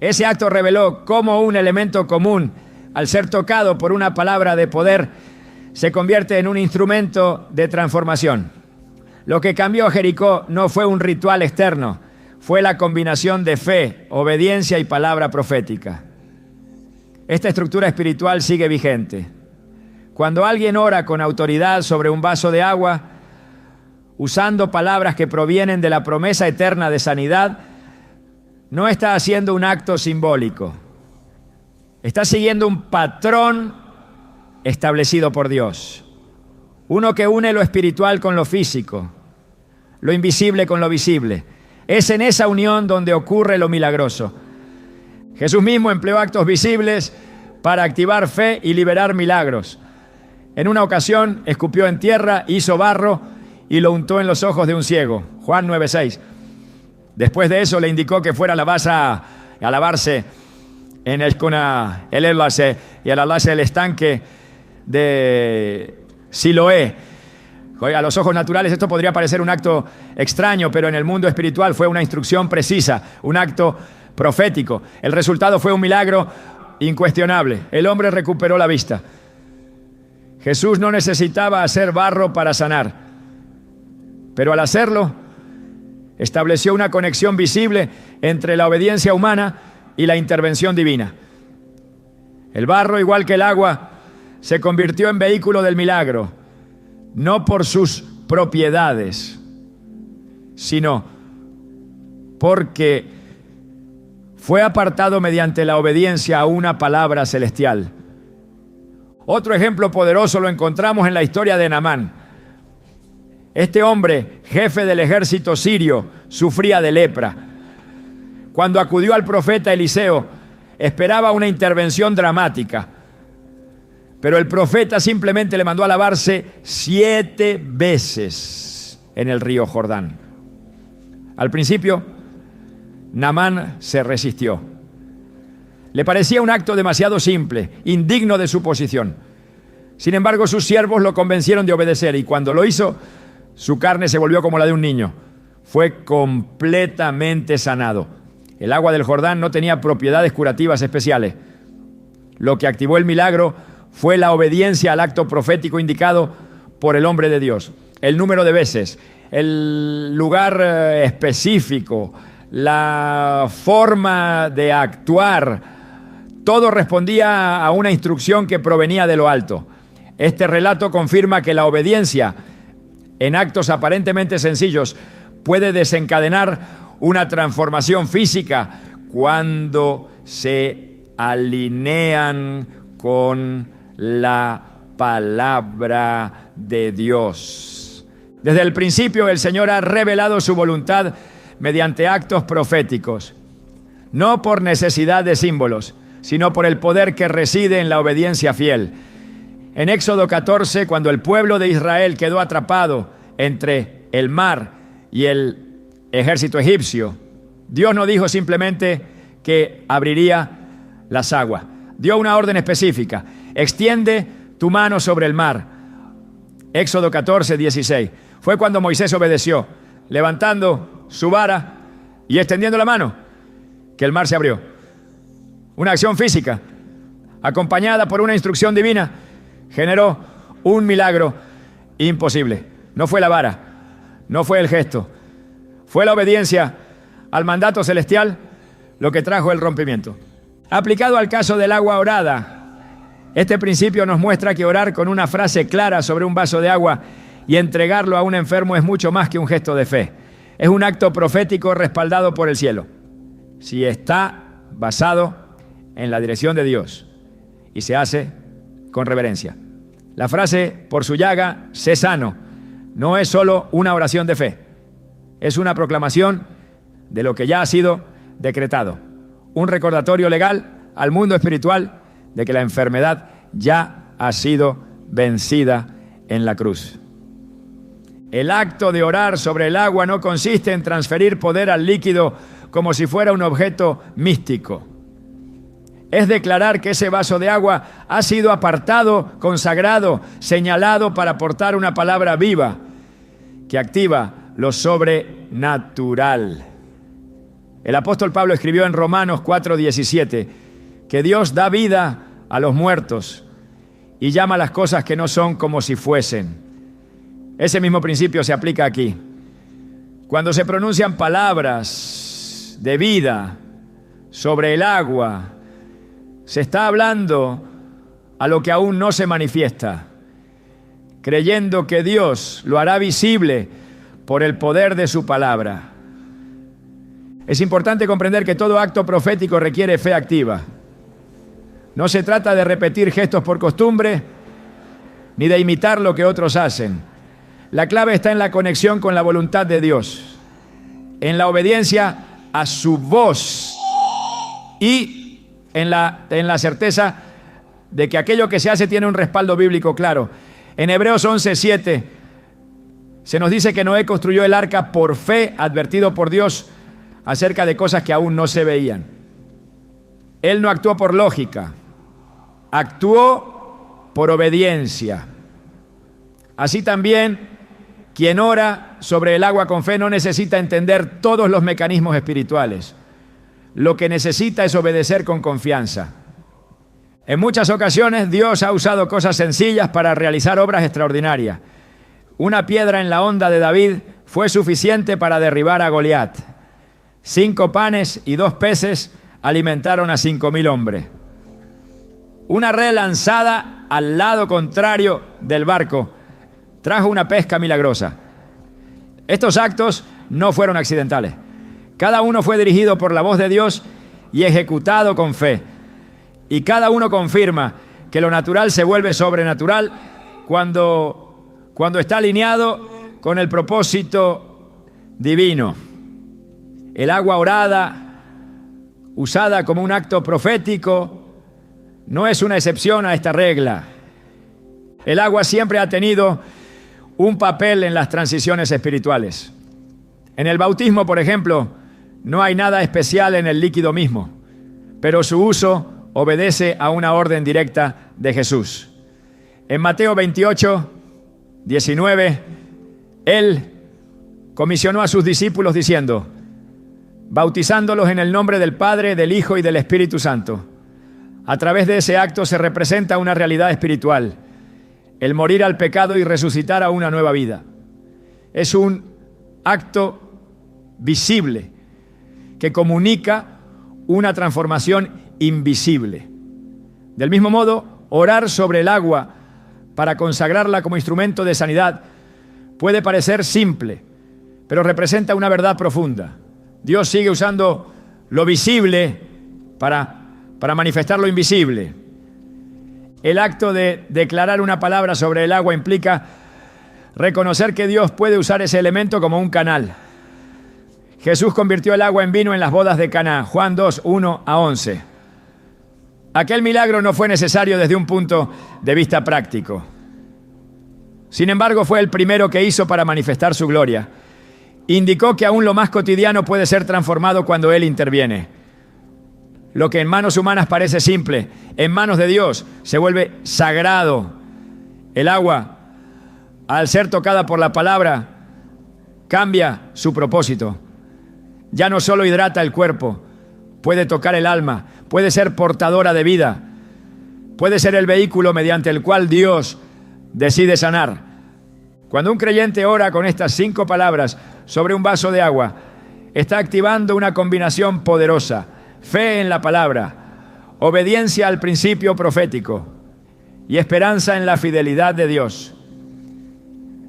Ese acto reveló cómo un elemento común, al ser tocado por una palabra de poder, se convierte en un instrumento de transformación. Lo que cambió a Jericó no fue un ritual externo, fue la combinación de fe, obediencia y palabra profética. Esta estructura espiritual sigue vigente. Cuando alguien ora con autoridad sobre un vaso de agua, usando palabras que provienen de la promesa eterna de sanidad, no está haciendo un acto simbólico. Está siguiendo un patrón establecido por Dios. Uno que une lo espiritual con lo físico, lo invisible con lo visible. Es en esa unión donde ocurre lo milagroso. Jesús mismo empleó actos visibles para activar fe y liberar milagros. En una ocasión escupió en tierra, hizo barro y lo untó en los ojos de un ciego. Juan 9:6. Después de eso le indicó que fuera a lavarse en el estanque de Siloé. A los ojos naturales esto podría parecer un acto extraño, pero en el mundo espiritual fue una instrucción precisa, un acto profético. El resultado fue un milagro incuestionable. El hombre recuperó la vista. Jesús no necesitaba hacer barro para sanar, pero al hacerlo, estableció una conexión visible entre la obediencia humana y la intervención divina. El barro, igual que el agua, se convirtió en vehículo del milagro, no por sus propiedades, sino porque fue apartado mediante la obediencia a una palabra celestial. Otro ejemplo poderoso lo encontramos en la historia de Naamán. Este hombre, jefe del ejército sirio, sufría de lepra. Cuando acudió al profeta Eliseo, esperaba una intervención dramática. Pero el profeta simplemente le mandó a lavarse 7 veces en el río Jordán. Al principio, Naamán se resistió. Le parecía un acto demasiado simple, indigno de su posición. Sin embargo, sus siervos lo convencieron de obedecer y cuando lo hizo, su carne se volvió como la de un niño. Fue completamente sanado. El agua del Jordán no tenía propiedades curativas especiales. Lo que activó el milagro fue la obediencia al acto profético indicado por el hombre de Dios. El número de veces, el lugar específico, la forma de actuar, todo respondía a una instrucción que provenía de lo alto. Este relato confirma que la obediencia en actos aparentemente sencillos puede desencadenar una transformación física cuando se alinean con la palabra de Dios. Desde el principio el Señor ha revelado su voluntad mediante actos proféticos, no por necesidad de símbolos, sino por el poder que reside en la obediencia fiel. En Éxodo 14, cuando el pueblo de Israel quedó atrapado entre el mar y el ejército egipcio, Dios no dijo simplemente que abriría las aguas. Dio una orden específica: extiende tu mano sobre el mar. Éxodo 14, 16. Fue cuando Moisés obedeció, levantando su vara y extendiendo la mano, que el mar se abrió. Una acción física, acompañada por una instrucción divina, generó un milagro imposible. No fue la vara, no fue el gesto, fue la obediencia al mandato celestial lo que trajo el rompimiento. Aplicado al caso del agua orada, este principio nos muestra que orar con una frase clara sobre un vaso de agua y entregarlo a un enfermo es mucho más que un gesto de fe. Es un acto profético respaldado por el cielo. Si está basado en la dirección de Dios y se hace con reverencia. La frase "por su llaga, sé sano" no es solo una oración de fe, es una proclamación de lo que ya ha sido decretado, un recordatorio legal al mundo espiritual de que la enfermedad ya ha sido vencida en la cruz. El acto de orar sobre el agua no consiste en transferir poder al líquido como si fuera un objeto místico. Es declarar que ese vaso de agua ha sido apartado, consagrado, señalado para aportar una palabra viva que activa lo sobrenatural. El apóstol Pablo escribió en Romanos 4:17 que Dios da vida a los muertos y llama las cosas que no son como si fuesen. Ese mismo principio se aplica aquí. Cuando se pronuncian palabras de vida sobre el agua, se está hablando a lo que aún no se manifiesta, creyendo que Dios lo hará visible por el poder de su palabra. Es importante comprender que todo acto profético requiere fe activa. No se trata de repetir gestos por costumbre, ni de imitar lo que otros hacen. La clave está en la conexión con la voluntad de Dios, en la obediencia a su voz y en la certeza de que aquello que se hace tiene un respaldo bíblico claro. En Hebreos 11:7 se nos dice que Noé construyó el arca por fe, advertido por Dios acerca de cosas que aún no se veían. Él no actuó por lógica, actuó por obediencia. Así también, quien ora sobre el agua con fe no necesita entender todos los mecanismos espirituales. Lo que necesita es obedecer con confianza. En muchas ocasiones Dios ha usado cosas sencillas para realizar obras extraordinarias. Una piedra en la honda de David fue suficiente para derribar a Goliat. 5 panes y 2 peces alimentaron a 5,000 hombres. Una red lanzada al lado contrario del barco trajo una pesca milagrosa. Estos actos no fueron accidentales. Cada uno fue dirigido por la voz de Dios y ejecutado con fe. Y cada uno confirma que lo natural se vuelve sobrenatural cuando está alineado con el propósito divino. El agua orada usada como un acto profético, no es una excepción a esta regla. El agua siempre ha tenido un papel en las transiciones espirituales. En el bautismo, por ejemplo, no hay nada especial en el líquido mismo, pero su uso obedece a una orden directa de Jesús. En Mateo 28, 19, Él comisionó a sus discípulos diciendo: bautizándolos en el nombre del Padre, del Hijo y del Espíritu Santo. A través de ese acto se representa una realidad espiritual, el morir al pecado y resucitar a una nueva vida. Es un acto visible que comunica una transformación invisible. Del mismo modo, orar sobre el agua para consagrarla como instrumento de sanidad puede parecer simple, pero representa una verdad profunda. Dios sigue usando lo visible para manifestar lo invisible. El acto de declarar una palabra sobre el agua implica reconocer que Dios puede usar ese elemento como un canal. Jesús convirtió el agua en vino en las bodas de Caná, Juan 2, 1-11. Aquel milagro no fue necesario desde un punto de vista práctico. Sin embargo, fue el primero que hizo para manifestar su gloria. Indicó que aún lo más cotidiano puede ser transformado cuando Él interviene. Lo que en manos humanas parece simple, en manos de Dios se vuelve sagrado. El agua, al ser tocada por la palabra, cambia su propósito. Ya no solo hidrata el cuerpo, puede tocar el alma, puede ser portadora de vida, puede ser el vehículo mediante el cual Dios decide sanar. Cuando un creyente ora con estas 5 palabras sobre un vaso de agua, está activando una combinación poderosa: fe en la palabra, obediencia al principio profético y esperanza en la fidelidad de Dios.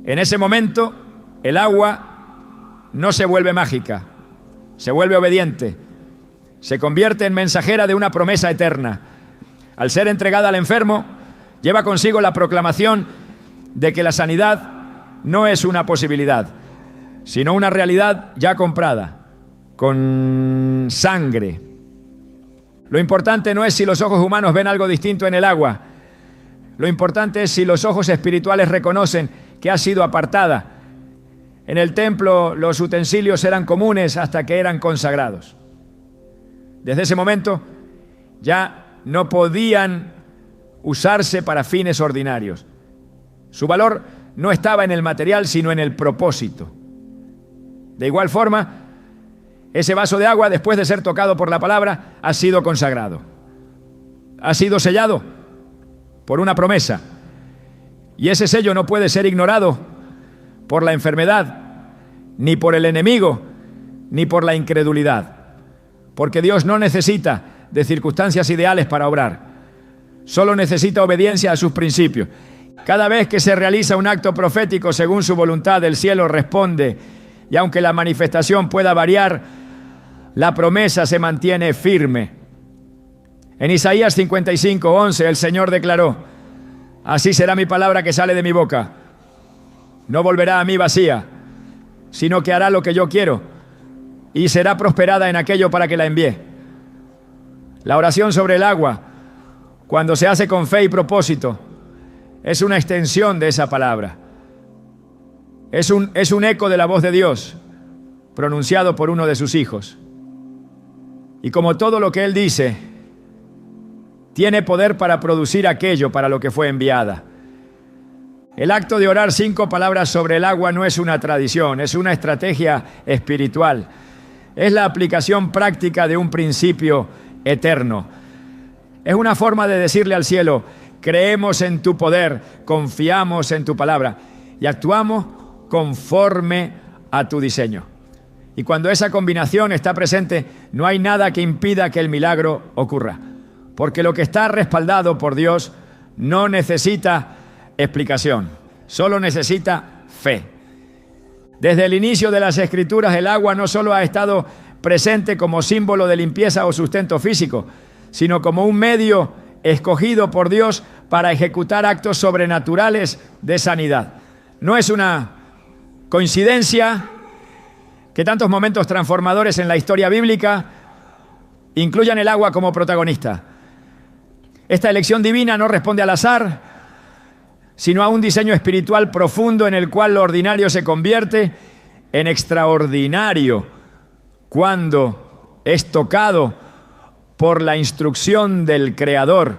En ese momento, el agua no se vuelve mágica, se vuelve obediente, se convierte en mensajera de una promesa eterna. Al ser entregada al enfermo, lleva consigo la proclamación de que la sanidad no es una posibilidad, sino una realidad ya comprada, con sangre. Lo importante no es si los ojos humanos ven algo distinto en el agua. Lo importante es si los ojos espirituales reconocen que ha sido apartada. En el templo los utensilios eran comunes hasta que eran consagrados. Desde ese momento ya no podían usarse para fines ordinarios. Su valor no estaba en el material, sino en el propósito. De igual forma, ese vaso de agua, después de ser tocado por la palabra, ha sido consagrado. Ha sido sellado por una promesa. Y ese sello no puede ser ignorado por la enfermedad, ni por el enemigo, ni por la incredulidad. Porque Dios no necesita de circunstancias ideales para obrar. Solo necesita obediencia a sus principios. Cada vez que se realiza un acto profético según su voluntad, el cielo responde. Y aunque la manifestación pueda variar, la promesa se mantiene firme. En Isaías 55:11 el Señor declaró: así será mi palabra que sale de mi boca. No volverá a mí vacía, sino que hará lo que yo quiero y será prosperada en aquello para que la envíe. La oración sobre el agua, cuando se hace con fe y propósito, es una extensión de esa palabra. Es un eco de la voz de Dios, pronunciado por uno de sus hijos. Y como todo lo que Él dice, tiene poder para producir aquello para lo que fue enviada. El acto de orar 5 palabras sobre el agua no es una tradición, es una estrategia espiritual. Es la aplicación práctica de un principio eterno. Es una forma de decirle al cielo: creemos en tu poder, confiamos en tu palabra y actuamos conforme a tu diseño. Y cuando esa combinación está presente, no hay nada que impida que el milagro ocurra. Porque lo que está respaldado por Dios no necesita explicación, solo necesita fe. Desde el inicio de las Escrituras, el agua no solo ha estado presente como símbolo de limpieza o sustento físico, sino como un medio escogido por Dios para ejecutar actos sobrenaturales de sanidad. No es una coincidencia que tantos momentos transformadores en la historia bíblica incluyan el agua como protagonista. Esta elección divina no responde al azar, sino a un diseño espiritual profundo en el cual lo ordinario se convierte en extraordinario cuando es tocado por la instrucción del Creador.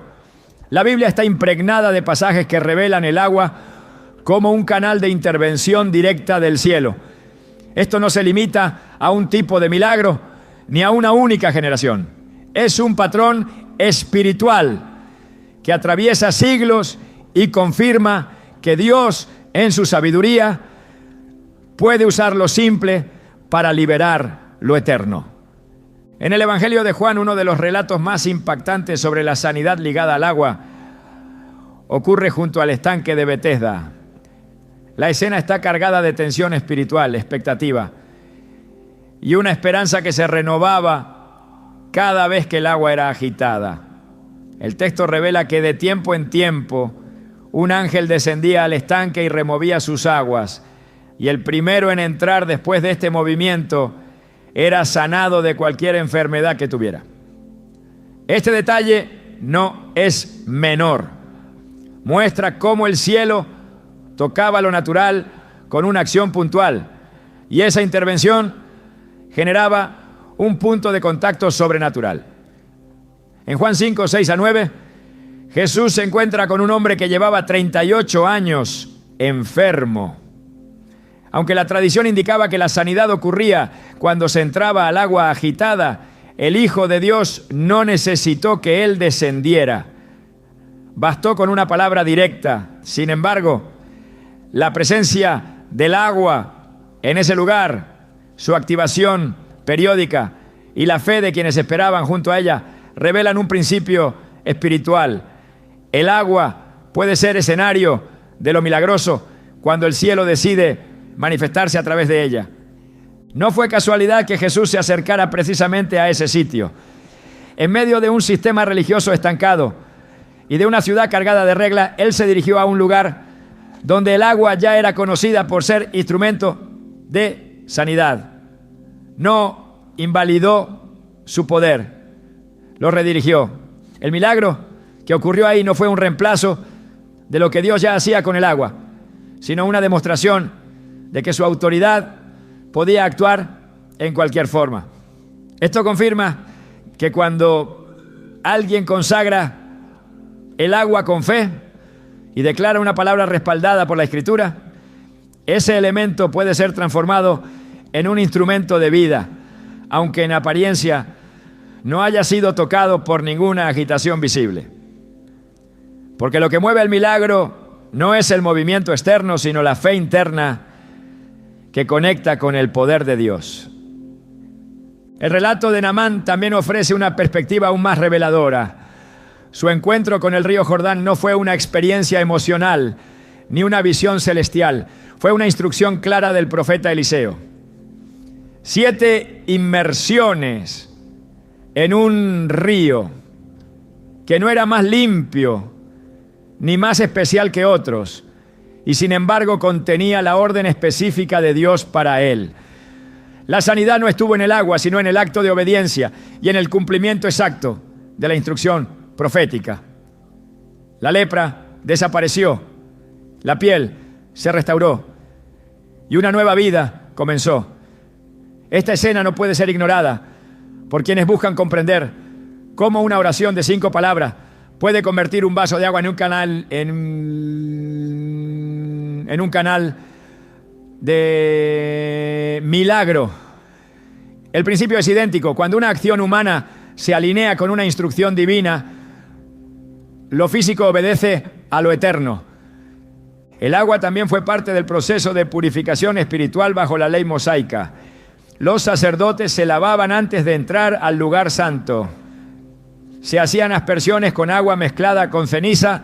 La Biblia está impregnada de pasajes que revelan el agua como un canal de intervención directa del cielo. Esto no se limita a un tipo de milagro ni a una única generación. Es un patrón espiritual que atraviesa siglos y confirma que Dios, en su sabiduría, puede usar lo simple para liberar lo eterno. En el Evangelio de Juan, uno de los relatos más impactantes sobre la sanidad ligada al agua ocurre junto al estanque de Betesda. La escena está cargada de tensión espiritual, expectativa y una esperanza que se renovaba cada vez que el agua era agitada. El texto revela que de tiempo en tiempo un ángel descendía al estanque y removía sus aguas, y el primero en entrar después de este movimiento era sanado de cualquier enfermedad que tuviera. Este detalle no es menor. Muestra cómo el cielo tocaba lo natural con una acción puntual, y esa intervención generaba un punto de contacto sobrenatural. En Juan 5, 6 a 9, Jesús se encuentra con un hombre que llevaba 38 años enfermo. Aunque la tradición indicaba que la sanidad ocurría cuando se entraba al agua agitada, el Hijo de Dios no necesitó que Él descendiera. Bastó con una palabra directa. Sin embargo, la presencia del agua en ese lugar, su activación periódica y la fe de quienes esperaban junto a ella revelan un principio espiritual. El agua puede ser escenario de lo milagroso cuando el cielo decide manifestarse a través de ella. No fue casualidad que Jesús se acercara precisamente a ese sitio. En medio de un sistema religioso estancado y de una ciudad cargada de reglas, Él se dirigió a un lugar donde el agua ya era conocida por ser instrumento de sanidad. No invalidó su poder, lo redirigió. El milagro que ocurrió ahí no fue un reemplazo de lo que Dios ya hacía con el agua, sino una demostración de que su autoridad podía actuar en cualquier forma. Esto confirma que cuando alguien consagra el agua con fe y declara una palabra respaldada por la Escritura, ese elemento puede ser transformado en un instrumento de vida, aunque en apariencia no haya sido tocado por ninguna agitación visible. Porque lo que mueve el milagro no es el movimiento externo, sino la fe interna que conecta con el poder de Dios. El relato de Naamán también ofrece una perspectiva aún más reveladora. Su encuentro con el río Jordán no fue una experiencia emocional ni una visión celestial, fue una instrucción clara del profeta Eliseo. 7 inmersiones en un río que no era más limpio ni más especial que otros, y sin embargo contenía la orden específica de Dios para él. La sanidad no estuvo en el agua, sino en el acto de obediencia y en el cumplimiento exacto de la instrucción profética. La lepra desapareció, la piel se restauró y una nueva vida comenzó. Esta escena no puede ser ignorada por quienes buscan comprender cómo una oración de 5 palabras puede convertir un vaso de agua en un canal de milagro. El principio es idéntico. Cuando una acción humana se alinea con una instrucción divina, lo físico obedece a lo eterno. El agua también fue parte del proceso de purificación espiritual bajo la ley mosaica. Los sacerdotes se lavaban antes de entrar al lugar santo. Se hacían aspersiones con agua mezclada con ceniza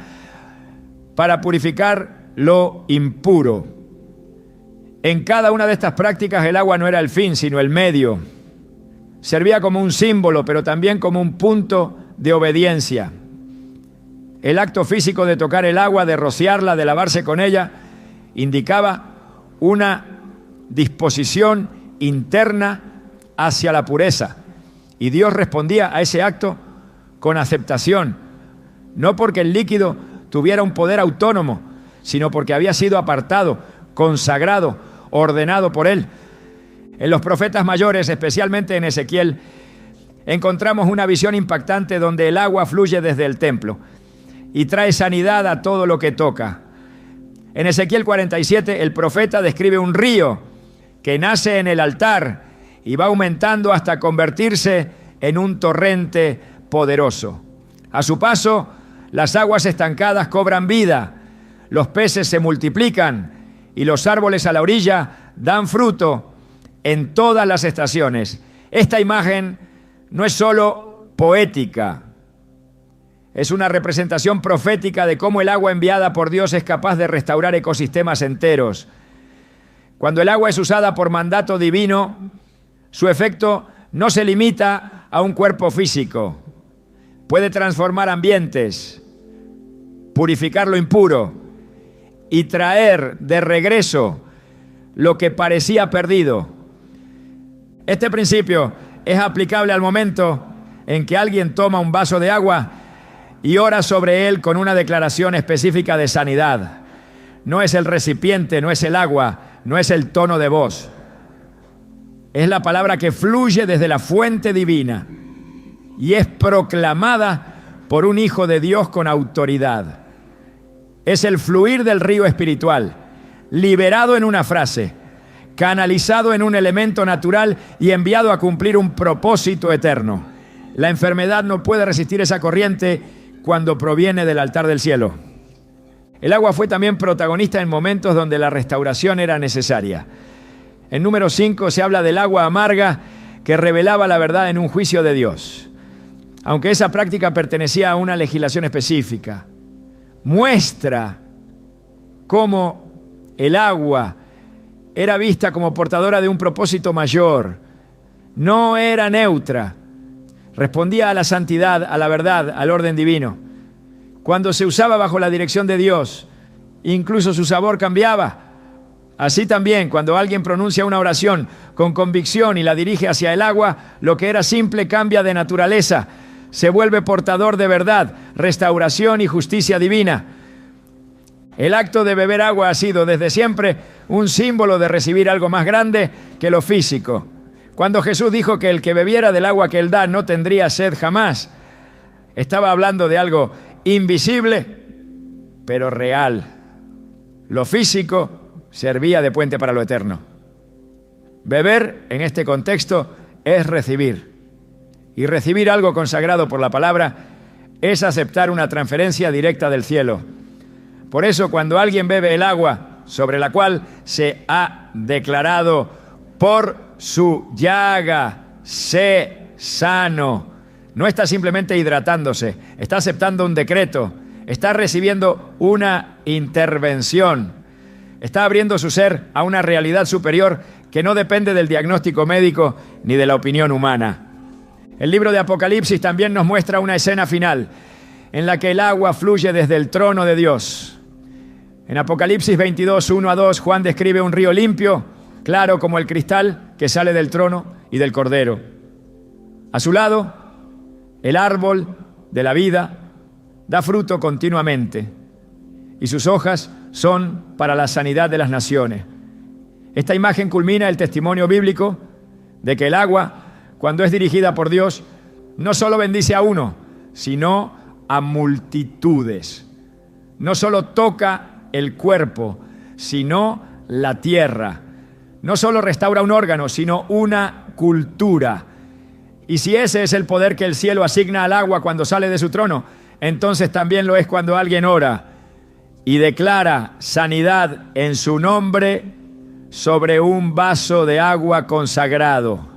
para purificar lo impuro. En cada una de estas prácticas el agua no era el fin, sino el medio. Servía como un símbolo, pero también como un punto de obediencia. El acto físico de tocar el agua, de rociarla, de lavarse con ella, indicaba una disposición interna hacia la pureza Y Dios respondía a ese acto con aceptación, no porque el líquido tuviera un poder autónomo, sino porque había sido apartado, consagrado, ordenado por Él. En los profetas mayores, especialmente en Ezequiel, encontramos una visión impactante donde el agua fluye desde el templo y trae sanidad a todo lo que toca. En Ezequiel 47, el profeta describe un río que nace en el altar y va aumentando hasta convertirse en un torrente poderoso. A su paso, las aguas estancadas cobran vida, los peces se multiplican y los árboles a la orilla dan fruto en todas las estaciones. Esta imagen no es solo poética, es una representación profética de cómo el agua enviada por Dios es capaz de restaurar ecosistemas enteros. Cuando el agua es usada por mandato divino, su efecto no se limita a un cuerpo físico. Puede transformar ambientes, purificar lo impuro y traer de regreso lo que parecía perdido. Este principio es aplicable al momento en que alguien toma un vaso de agua y ora sobre él con una declaración específica de sanidad. No es el recipiente, no es el agua, no es el tono de voz. Es la palabra que fluye desde la fuente divina y es proclamada por un hijo de Dios con autoridad. Es el fluir del río espiritual, liberado en una frase, canalizado en un elemento natural y enviado a cumplir un propósito eterno. La enfermedad no puede resistir esa corriente cuando proviene del altar del cielo. El agua fue también protagonista en momentos donde la restauración era necesaria. En número 5 se habla del agua amarga que revelaba la verdad en un juicio de Dios. Aunque esa práctica pertenecía a una legislación específica, muestra cómo el agua era vista como portadora de un propósito mayor. No era neutra. Respondía a la santidad, a la verdad, al orden divino. Cuando se usaba bajo la dirección de Dios, incluso su sabor cambiaba. Así también, cuando alguien pronuncia una oración con convicción y la dirige hacia el agua, lo que era simple cambia de naturaleza. Se vuelve portador de verdad, restauración y justicia divina. El acto de beber agua ha sido desde siempre un símbolo de recibir algo más grande que lo físico. Cuando Jesús dijo que el que bebiera del agua que Él da no tendría sed jamás, estaba hablando de algo invisible, pero real. Lo físico servía de puente para lo eterno. Beber, en este contexto, es recibir. Y recibir algo consagrado por la palabra es aceptar una transferencia directa del cielo. Por eso, cuando alguien bebe el agua sobre la cual se ha declarado por su llaga, sé sano, no está simplemente hidratándose, está aceptando un decreto, está recibiendo una intervención, está abriendo su ser a una realidad superior que no depende del diagnóstico médico ni de la opinión humana. El libro de Apocalipsis también nos muestra una escena final en la que el agua fluye desde el trono de Dios. En Apocalipsis 22, 1-2, Juan describe un río limpio, claro como el cristal que sale del trono y del Cordero. A su lado, el árbol de la vida da fruto continuamente y sus hojas son para la sanidad de las naciones. Esta imagen culmina el testimonio bíblico de que el agua, cuando es dirigida por Dios, no solo bendice a uno, sino a multitudes. No solo toca el cuerpo, sino la tierra. No solo restaura un órgano, sino una cultura. Y si ese es el poder que el cielo asigna al agua cuando sale de su trono, entonces también lo es cuando alguien ora y declara sanidad en su nombre sobre un vaso de agua consagrado.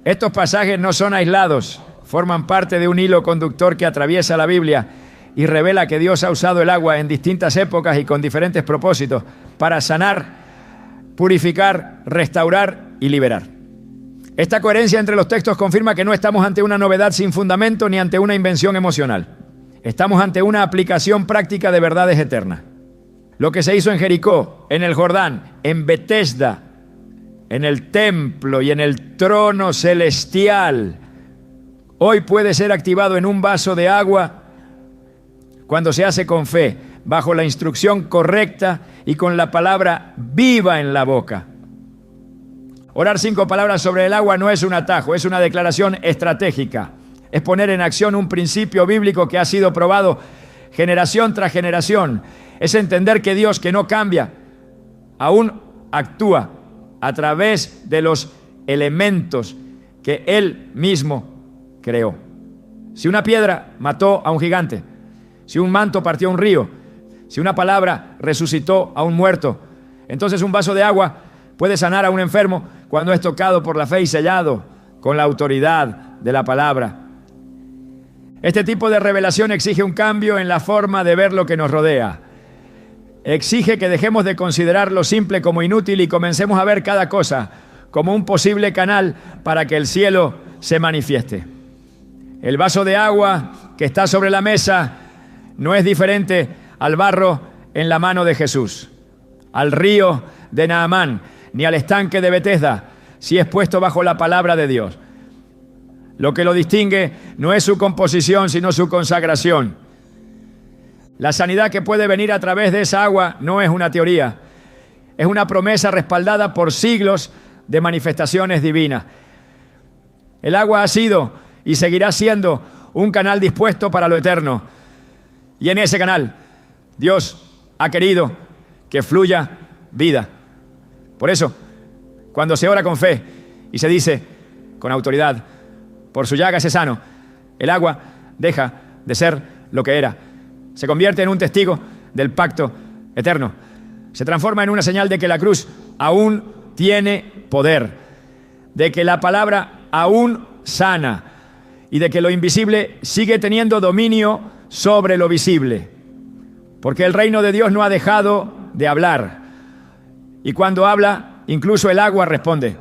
Estos pasajes no son aislados, forman parte de un hilo conductor que atraviesa la Biblia y revela que Dios ha usado el agua en distintas épocas y con diferentes propósitos para sanar, purificar, restaurar y liberar. Esta coherencia entre los textos confirma que no estamos ante una novedad sin fundamento ni ante una invención emocional. Estamos ante una aplicación práctica de verdades eternas. Lo que se hizo en Jericó, en el Jordán, en Betesda, en el templo y en el trono celestial, hoy puede ser activado en un vaso de agua cuando se hace con fe, bajo la instrucción correcta y con la palabra viva en la boca. Orar 5 palabras sobre el agua no es un atajo, es una declaración estratégica. Es poner en acción un principio bíblico que ha sido probado generación tras generación. Es entender que Dios, que no cambia, aún actúa a través de los elementos que Él mismo creó. Si una piedra mató a un gigante, si un manto partió un río, si una palabra resucitó a un muerto, entonces un vaso de agua puede sanar a un enfermo cuando es tocado por la fe y sellado con la autoridad de la palabra. Este tipo de revelación exige un cambio en la forma de ver lo que nos rodea. Exige que dejemos de considerar lo simple como inútil y comencemos a ver cada cosa como un posible canal para que el cielo se manifieste. El vaso de agua que está sobre la mesa no es diferente al barro en la mano de Jesús, al río de Naamán, ni al estanque de Betesda, si es puesto bajo la palabra de Dios. Lo que lo distingue no es su composición, sino su consagración. La sanidad que puede venir a través de esa agua no es una teoría, es una promesa respaldada por siglos de manifestaciones divinas. El agua ha sido y seguirá siendo un canal dispuesto para lo eterno. Y en ese canal, Dios ha querido que fluya vida. Por eso, cuando se ora con fe y se dice con autoridad, por su llaga es sano, el agua deja de ser lo que era. Se convierte en un testigo del pacto eterno. Se transforma en una señal de que la cruz aún tiene poder, de que la palabra aún sana y de que lo invisible sigue teniendo dominio sobre lo visible. Porque el reino de Dios no ha dejado de hablar. Y cuando habla, incluso el agua responde.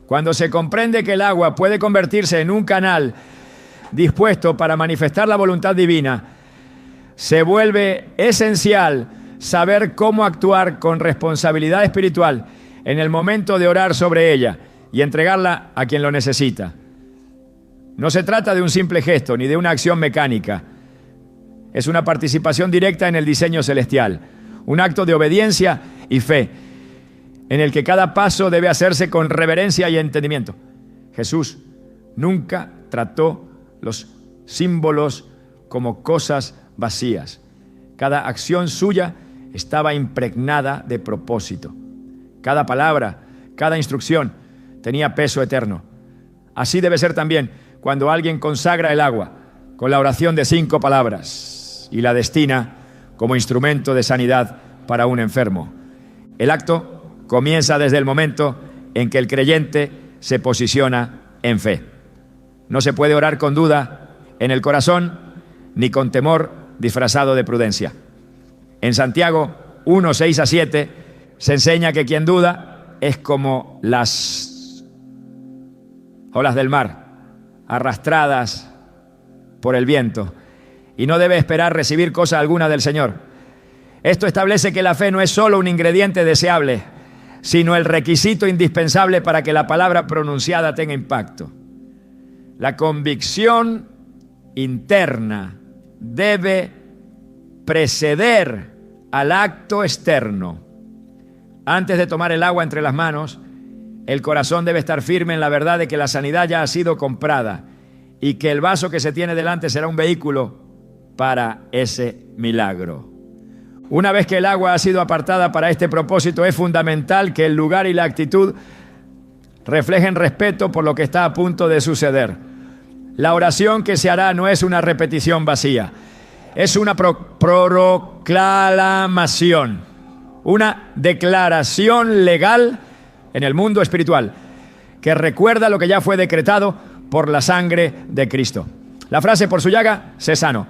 Cuando se comprende que el agua puede convertirse en un canal dispuesto para manifestar la voluntad divina, se vuelve esencial saber cómo actuar con responsabilidad espiritual en el momento de orar sobre ella y entregarla a quien lo necesita. No se trata de un simple gesto ni de una acción mecánica. Es una participación directa en el diseño celestial, un acto de obediencia y fe, en el que cada paso debe hacerse con reverencia y entendimiento. Jesús nunca trató los símbolos como cosas vacías. Cada acción suya estaba impregnada de propósito. Cada palabra, cada instrucción tenía peso eterno. Así debe ser también cuando alguien consagra el agua con la oración de 5 palabras y la destina como instrumento de sanidad para un enfermo. El acto comienza desde el momento en que el creyente se posiciona en fe. No se puede orar con duda en el corazón ni con temor disfrazado de prudencia. En Santiago 1, 6 a 7 se enseña que quien duda es como las olas del mar, arrastradas por el viento, y no debe esperar recibir cosa alguna del Señor. Esto establece que la fe no es solo un ingrediente deseable, sino el requisito indispensable para que la palabra pronunciada tenga impacto. La convicción interna debe preceder al acto externo. Antes de tomar el agua entre las manos, el corazón debe estar firme en la verdad de que la sanidad ya ha sido comprada y que el vaso que se tiene delante será un vehículo para ese milagro. Una vez que el agua ha sido apartada para este propósito, es fundamental que el lugar y la actitud reflejen respeto por lo que está a punto de suceder. La oración que se hará no es una repetición vacía, es una proclamación, una declaración legal en el mundo espiritual que recuerda lo que ya fue decretado por la sangre de Cristo. La frase "por su llaga sé sano"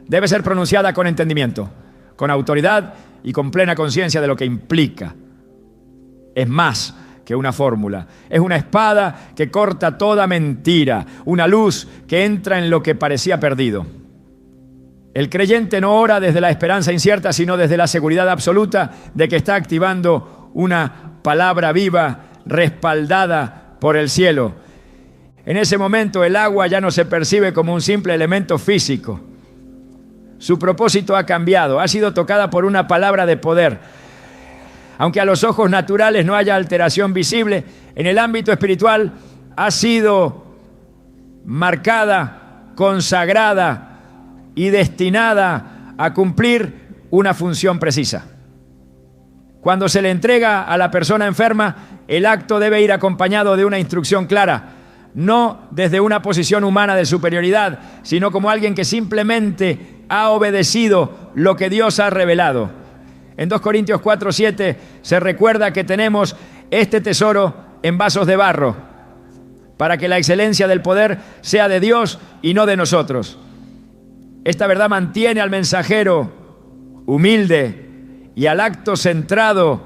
debe ser pronunciada con entendimiento, con autoridad y con plena conciencia de lo que implica. Es más que una fórmula, es una espada que corta toda mentira, una luz que entra en lo que parecía perdido. El creyente no ora desde la esperanza incierta, sino desde la seguridad absoluta de que está activando una palabra viva respaldada por el cielo. En ese momento el agua ya no se percibe como un simple elemento físico. Su propósito ha cambiado, ha sido tocada por una palabra de poder. Aunque a los ojos naturales no haya alteración visible, en el ámbito espiritual ha sido marcada, consagrada y destinada a cumplir una función precisa. Cuando se le entrega a la persona enferma, el acto debe ir acompañado de una instrucción clara, no desde una posición humana de superioridad, sino como alguien que simplemente ha obedecido lo que Dios ha revelado. En 2 Corintios 4:7 se recuerda que tenemos este tesoro en vasos de barro, para que la excelencia del poder sea de Dios y no de nosotros. Esta verdad mantiene al mensajero humilde y al acto centrado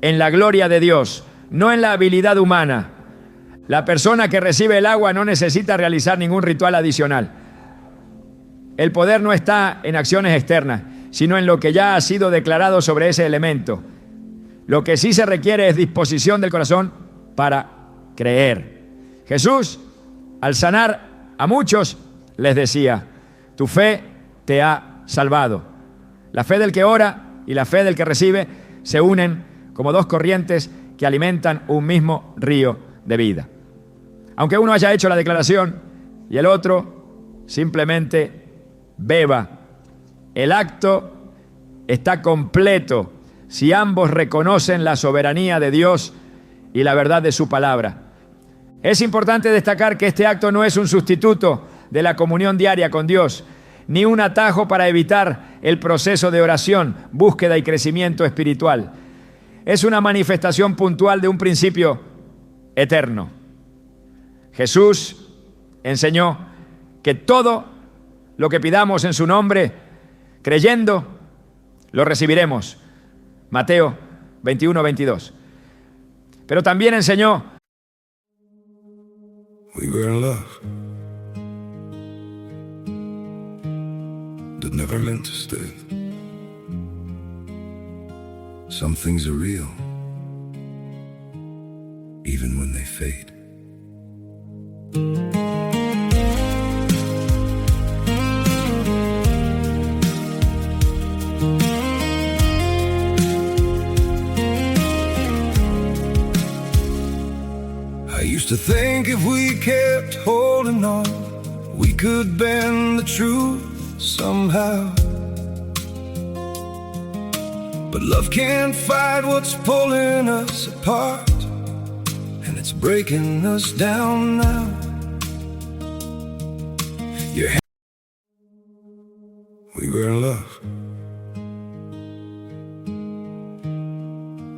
en la gloria de Dios, no en la habilidad humana. La persona que recibe el agua no necesita realizar ningún ritual adicional. El poder no está en acciones externas, sino en lo que ya ha sido declarado sobre ese elemento. Lo que sí se requiere es disposición del corazón para creer. Jesús, al sanar a muchos, les decía: tu fe te ha salvado. La fe del que ora y la fe del que recibe se unen como dos corrientes que alimentan un mismo río de vida. Aunque uno haya hecho la declaración y el otro simplemente beba, el acto está completo si ambos reconocen la soberanía de Dios y la verdad de su palabra. Es importante destacar que este acto no es un sustituto de la comunión diaria con Dios, ni un atajo para evitar el proceso de oración, búsqueda y crecimiento espiritual. Es una manifestación puntual de un principio eterno. Jesús enseñó que todo lo que pidamos en su nombre, creyendo, lo recibiremos. Mateo 21:22. Pero también enseñó: we were in love that never meant to stay. Some things are real, even when they fade. I used to think if we kept holding on, we could bend the truth somehow. But love can't fight what's pulling us apart, and it's breaking us down now. We were in love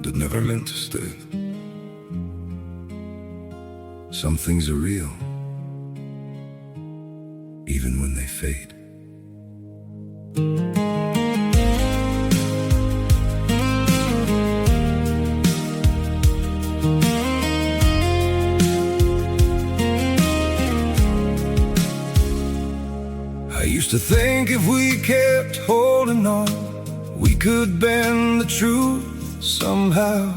that never meant to stay. Some things are real, even when they fade. I used to think if we kept holding on, we could bend the truth somehow.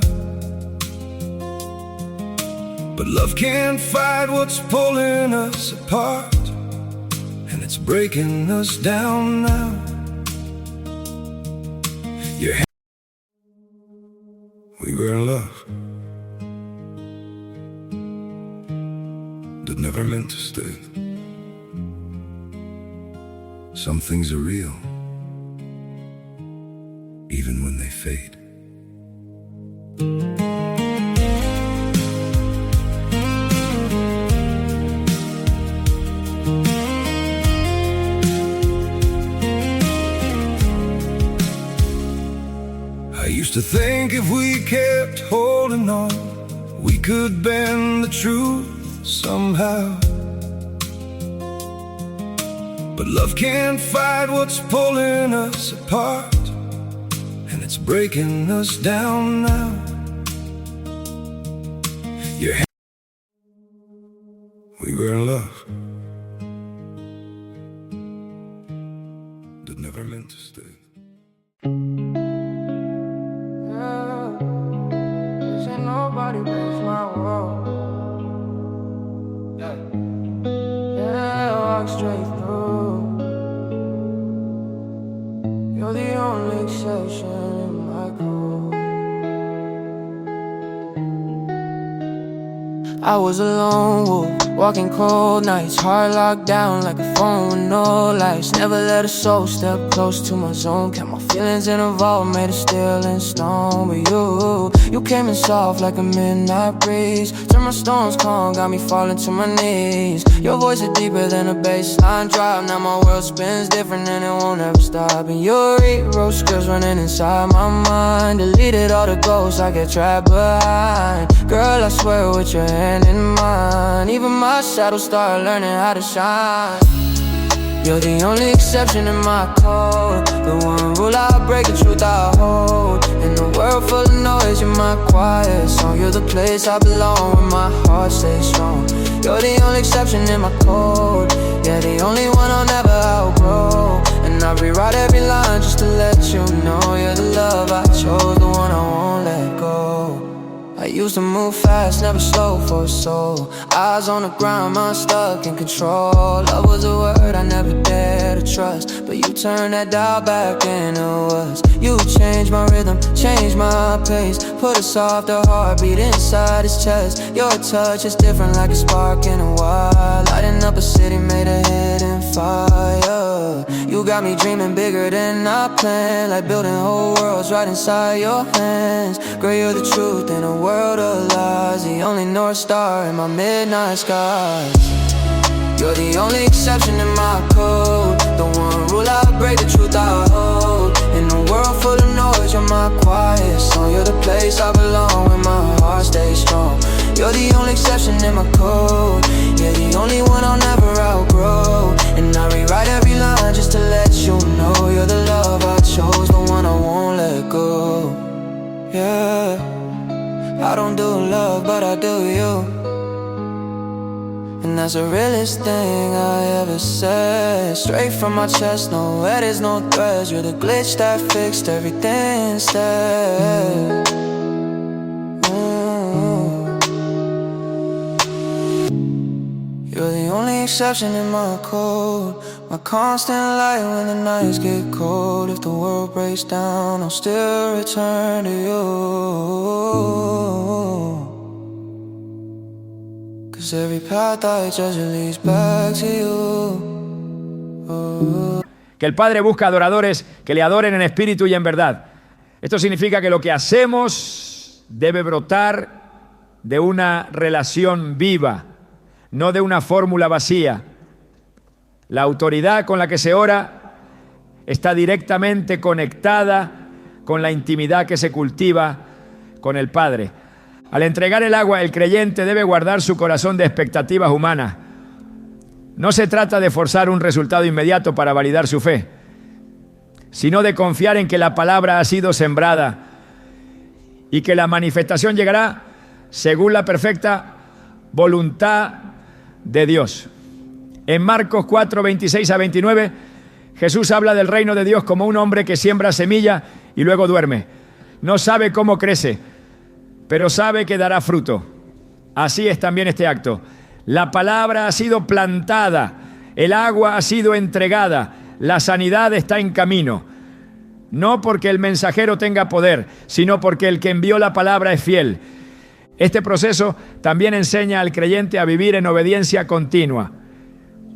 But love can't fight what's pulling us apart, and it's breaking us down now. We were in love that never meant to stay. Some things are real, even when they fade. I used to think if we kept holding on, we could bend the truth somehow. But love can't fight what's pulling us apart, and it's breaking us down now. We were in love that never meant to stay. Nobody breaks my wall. Yeah. You're the only exception in my code. I was a lone wolf, walking cold nights, heart locked down like a phone with no lights. Never let a soul step close to my zone. Kept my feelings in a vault, made of steel and stone. But you came in soft like a midnight breeze. Turned my storms calm, got me falling to my knees. Your voice is deeper than a baseline drop. Now my world spins different and it won't ever stop. And your wrote scripts running inside my mind. Deleted all the ghosts I get trapped behind. Girl, I swear with your hand in mine, even my shadow started learning how to shine. You're the only exception in my code, the one rule I break, the truth I hold. In a world full of noise, you're my quiet song. You're the place I belong, where my heart stays strong. You're the only exception in my code, yeah, the only one I'll never outgrow. And I rewrite every line just to let you know you're the love I chose, the one I won't let go. I used to move fast, never slow for a soul. Eyes on the ground, mind stuck in control. Love was a word I never dared to trust, but you turned that dial back and it was. You changed my rhythm, changed my pace, put a softer heartbeat inside his chest. Your touch is different like a spark in a wire, lighting up a city made of hidden fire. You got me dreaming bigger than I planned, like building whole worlds right inside your hands. Girl, you're the truth in a world of lies, the only North Star in my midnight skies. You're the only exception in my code, the one rule I break, the truth I hold. In a world full of noise, you're my quiet song. You're the place I belong, where my heart stays strong. You're the only exception in my code, yeah, the only one I'll never outgrow. And I rewrite every line just to let you know you're the love I chose, the one I won't let go. Yeah, I don't do love, but I do you. And that's the realest thing I ever said. Straight from my chest, no edits, no threads. You're the glitch that fixed everything instead. You're the only exception in my code, my constant light when the nights get cold. If the world breaks down, I'll still return to you. 'Cause every path I judge leads back to you. Que el Padre busca adoradores que le adoren en espíritu y en verdad. Esto significa que lo que hacemos debe brotar de una relación viva, no de una fórmula vacía. La autoridad con la que se ora está directamente conectada con la intimidad que se cultiva con el Padre. Al entregar el agua, el creyente debe guardar su corazón de expectativas humanas. No se trata de forzar un resultado inmediato para validar su fe, sino de confiar en que la palabra ha sido sembrada y que la manifestación llegará según la perfecta voluntad de Dios. En Marcos 4, 26 a 29, Jesús habla del reino de Dios como un hombre que siembra semilla y luego duerme. No sabe cómo crece, pero sabe que dará fruto. Así es también este acto. La palabra ha sido plantada, el agua ha sido entregada, la sanidad está en camino. No porque el mensajero tenga poder, sino porque el que envió la palabra es fiel. Este proceso también enseña al creyente a vivir en obediencia continua.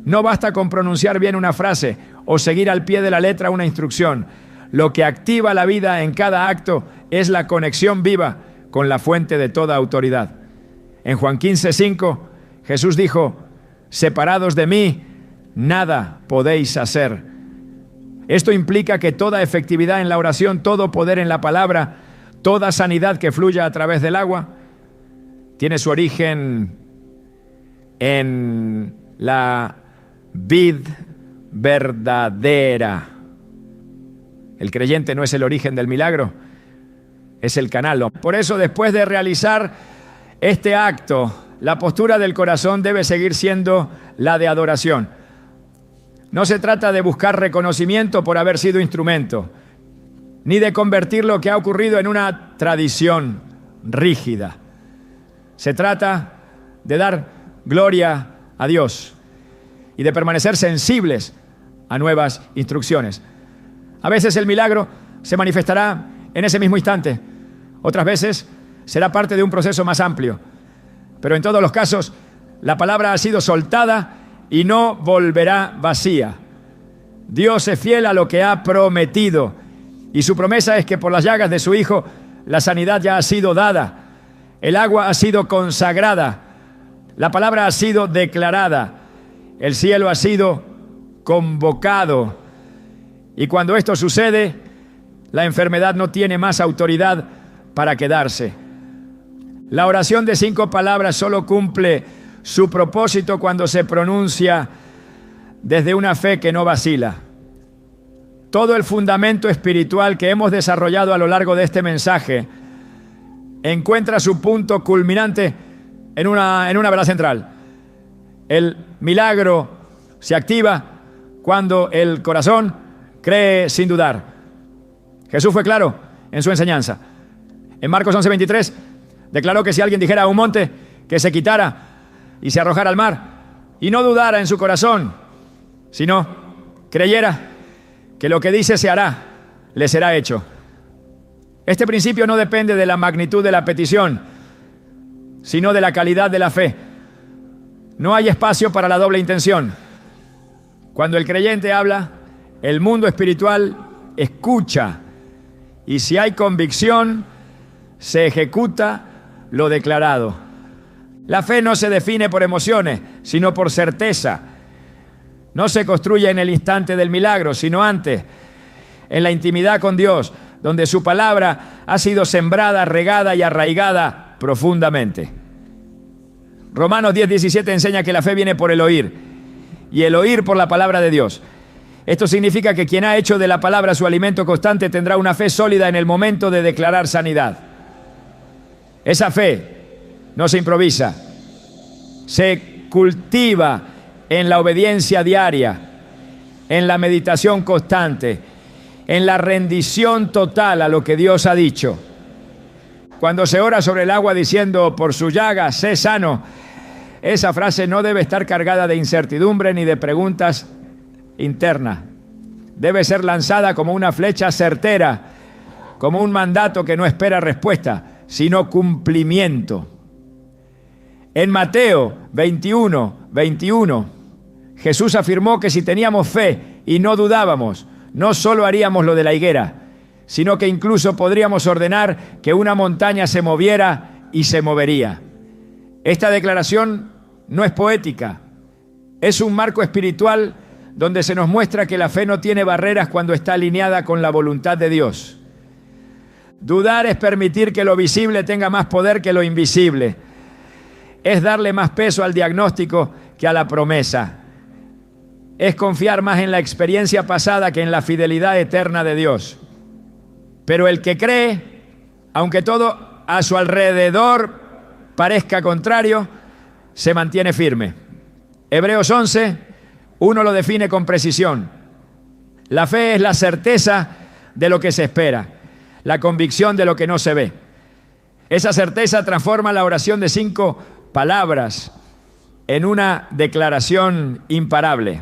No basta con pronunciar bien una frase o seguir al pie de la letra una instrucción. Lo que activa la vida en cada acto es la conexión viva con la fuente de toda autoridad. En Juan 15:5, Jesús dijo: separados de mí, nada podéis hacer. Esto implica que toda efectividad en la oración, todo poder en la palabra, toda sanidad que fluya a través del agua, tiene su origen en la vid verdadera. El creyente no es el origen del milagro, es el canal. Por eso, después de realizar este acto, la postura del corazón debe seguir siendo la de adoración. No se trata de buscar reconocimiento por haber sido instrumento, ni de convertir lo que ha ocurrido en una tradición rígida. Se trata de dar gloria a Dios y de permanecer sensibles a nuevas instrucciones. A veces el milagro se manifestará en ese mismo instante. Otras veces será parte de un proceso más amplio. Pero en todos los casos, la palabra ha sido soltada y no volverá vacía. Dios es fiel a lo que ha prometido. Y su promesa es que por las llagas de su Hijo, la sanidad ya ha sido dada. El agua ha sido consagrada. La palabra ha sido declarada. El cielo ha sido convocado. Y cuando esto sucede, la enfermedad no tiene más autoridad para quedarse. La oración de 5 palabras solo cumple su propósito cuando se pronuncia desde una fe que no vacila. Todo el fundamento espiritual que hemos desarrollado a lo largo de este mensaje encuentra su punto culminante en una verdad central. El milagro se activa cuando el corazón cree sin dudar. Jesús fue claro en su enseñanza. En Marcos 11:23 declaró que si alguien dijera a un monte que se quitara y se arrojara al mar y no dudara en su corazón, sino creyera que lo que dice se hará, le será hecho. Este principio no depende de la magnitud de la petición, sino de la calidad de la fe. No hay espacio para la doble intención. Cuando el creyente habla, el mundo espiritual escucha, y si hay convicción, se ejecuta lo declarado. La fe no se define por emociones, sino por certeza. No se construye en el instante del milagro, sino antes, en la intimidad con Dios, donde su palabra ha sido sembrada, regada y arraigada profundamente. Romanos 10:17 enseña que la fe viene por el oír, y el oír por la palabra de Dios. Esto significa que quien ha hecho de la palabra su alimento constante tendrá una fe sólida en el momento de declarar sanidad. Esa fe no se improvisa, se cultiva en la obediencia diaria, en la meditación constante, en la rendición total a lo que Dios ha dicho. Cuando se ora sobre el agua diciendo, por su llaga, sé sano, esa frase no debe estar cargada de incertidumbre ni de preguntas internas. Debe ser lanzada como una flecha certera, como un mandato que no espera respuesta, sino cumplimiento. En Mateo 21:21, Jesús afirmó que si teníamos fe y no dudábamos, no solo haríamos lo de la higuera, sino que incluso podríamos ordenar que una montaña se moviera y se movería. Esta declaración no es poética, es un marco espiritual donde se nos muestra que la fe no tiene barreras cuando está alineada con la voluntad de Dios. Dudar es permitir que lo visible tenga más poder que lo invisible. Es darle más peso al diagnóstico que a la promesa. Es confiar más en la experiencia pasada que en la fidelidad eterna de Dios. Pero el que cree, aunque todo a su alrededor parezca contrario, se mantiene firme. Hebreos 11:1 lo define con precisión. La fe es la certeza de lo que se espera, la convicción de lo que no se ve. Esa certeza transforma la oración de 5 palabras en una declaración imparable.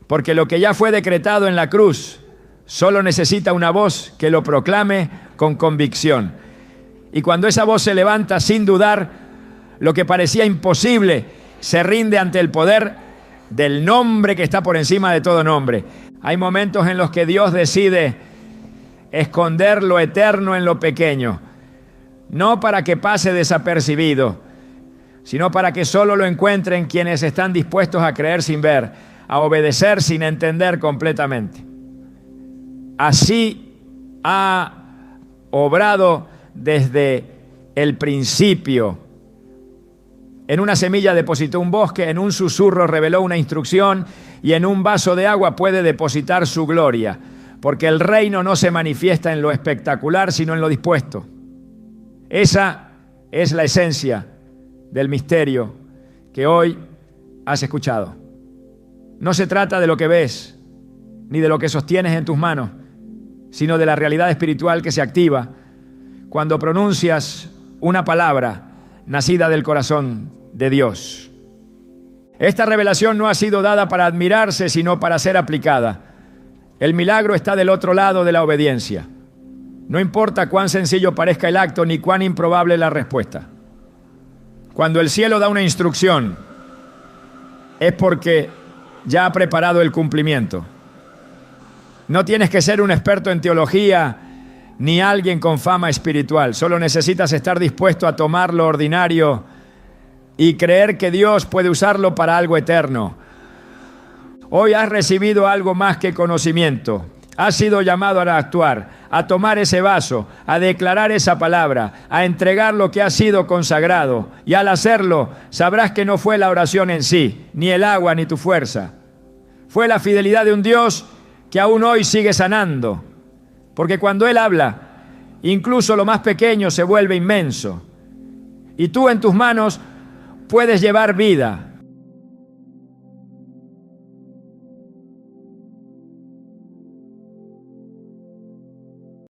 Porque lo que ya fue decretado en la cruz solo necesita una voz que lo proclame con convicción. Y cuando esa voz se levanta sin dudar, lo que parecía imposible se rinde ante el poder del nombre que está por encima de todo nombre. Hay momentos en los que Dios decide esconder lo eterno en lo pequeño, no para que pase desapercibido, sino para que solo lo encuentren quienes están dispuestos a creer sin ver, a obedecer sin entender completamente. Así ha obrado desde el principio. En una semilla depositó un bosque, en un susurro reveló una instrucción y en un vaso de agua puede depositar su gloria, porque el reino no se manifiesta en lo espectacular, sino en lo dispuesto. Esa es la esencia del misterio que hoy has escuchado. No se trata de lo que ves, ni de lo que sostienes en tus manos, sino de la realidad espiritual que se activa cuando pronuncias una palabra nacida del corazón de Dios. Esta revelación no ha sido dada para admirarse, sino para ser aplicada. El milagro está del otro lado de la obediencia. No importa cuán sencillo parezca el acto ni cuán improbable la respuesta. Cuando el cielo da una instrucción, es porque ya ha preparado el cumplimiento. No tienes que ser un experto en teología ni alguien con fama espiritual. Solo necesitas estar dispuesto a tomar lo ordinario y creer que Dios puede usarlo para algo eterno. Hoy has recibido algo más que conocimiento. Has sido llamado a actuar, a tomar ese vaso, a declarar esa palabra, a entregar lo que ha sido consagrado. Y al hacerlo, sabrás que no fue la oración en sí, ni el agua, ni tu fuerza. Fue la fidelidad de un Dios que aún hoy sigue sanando. Porque cuando Él habla, incluso lo más pequeño se vuelve inmenso. Y tú en tus manos puedes llevar vida.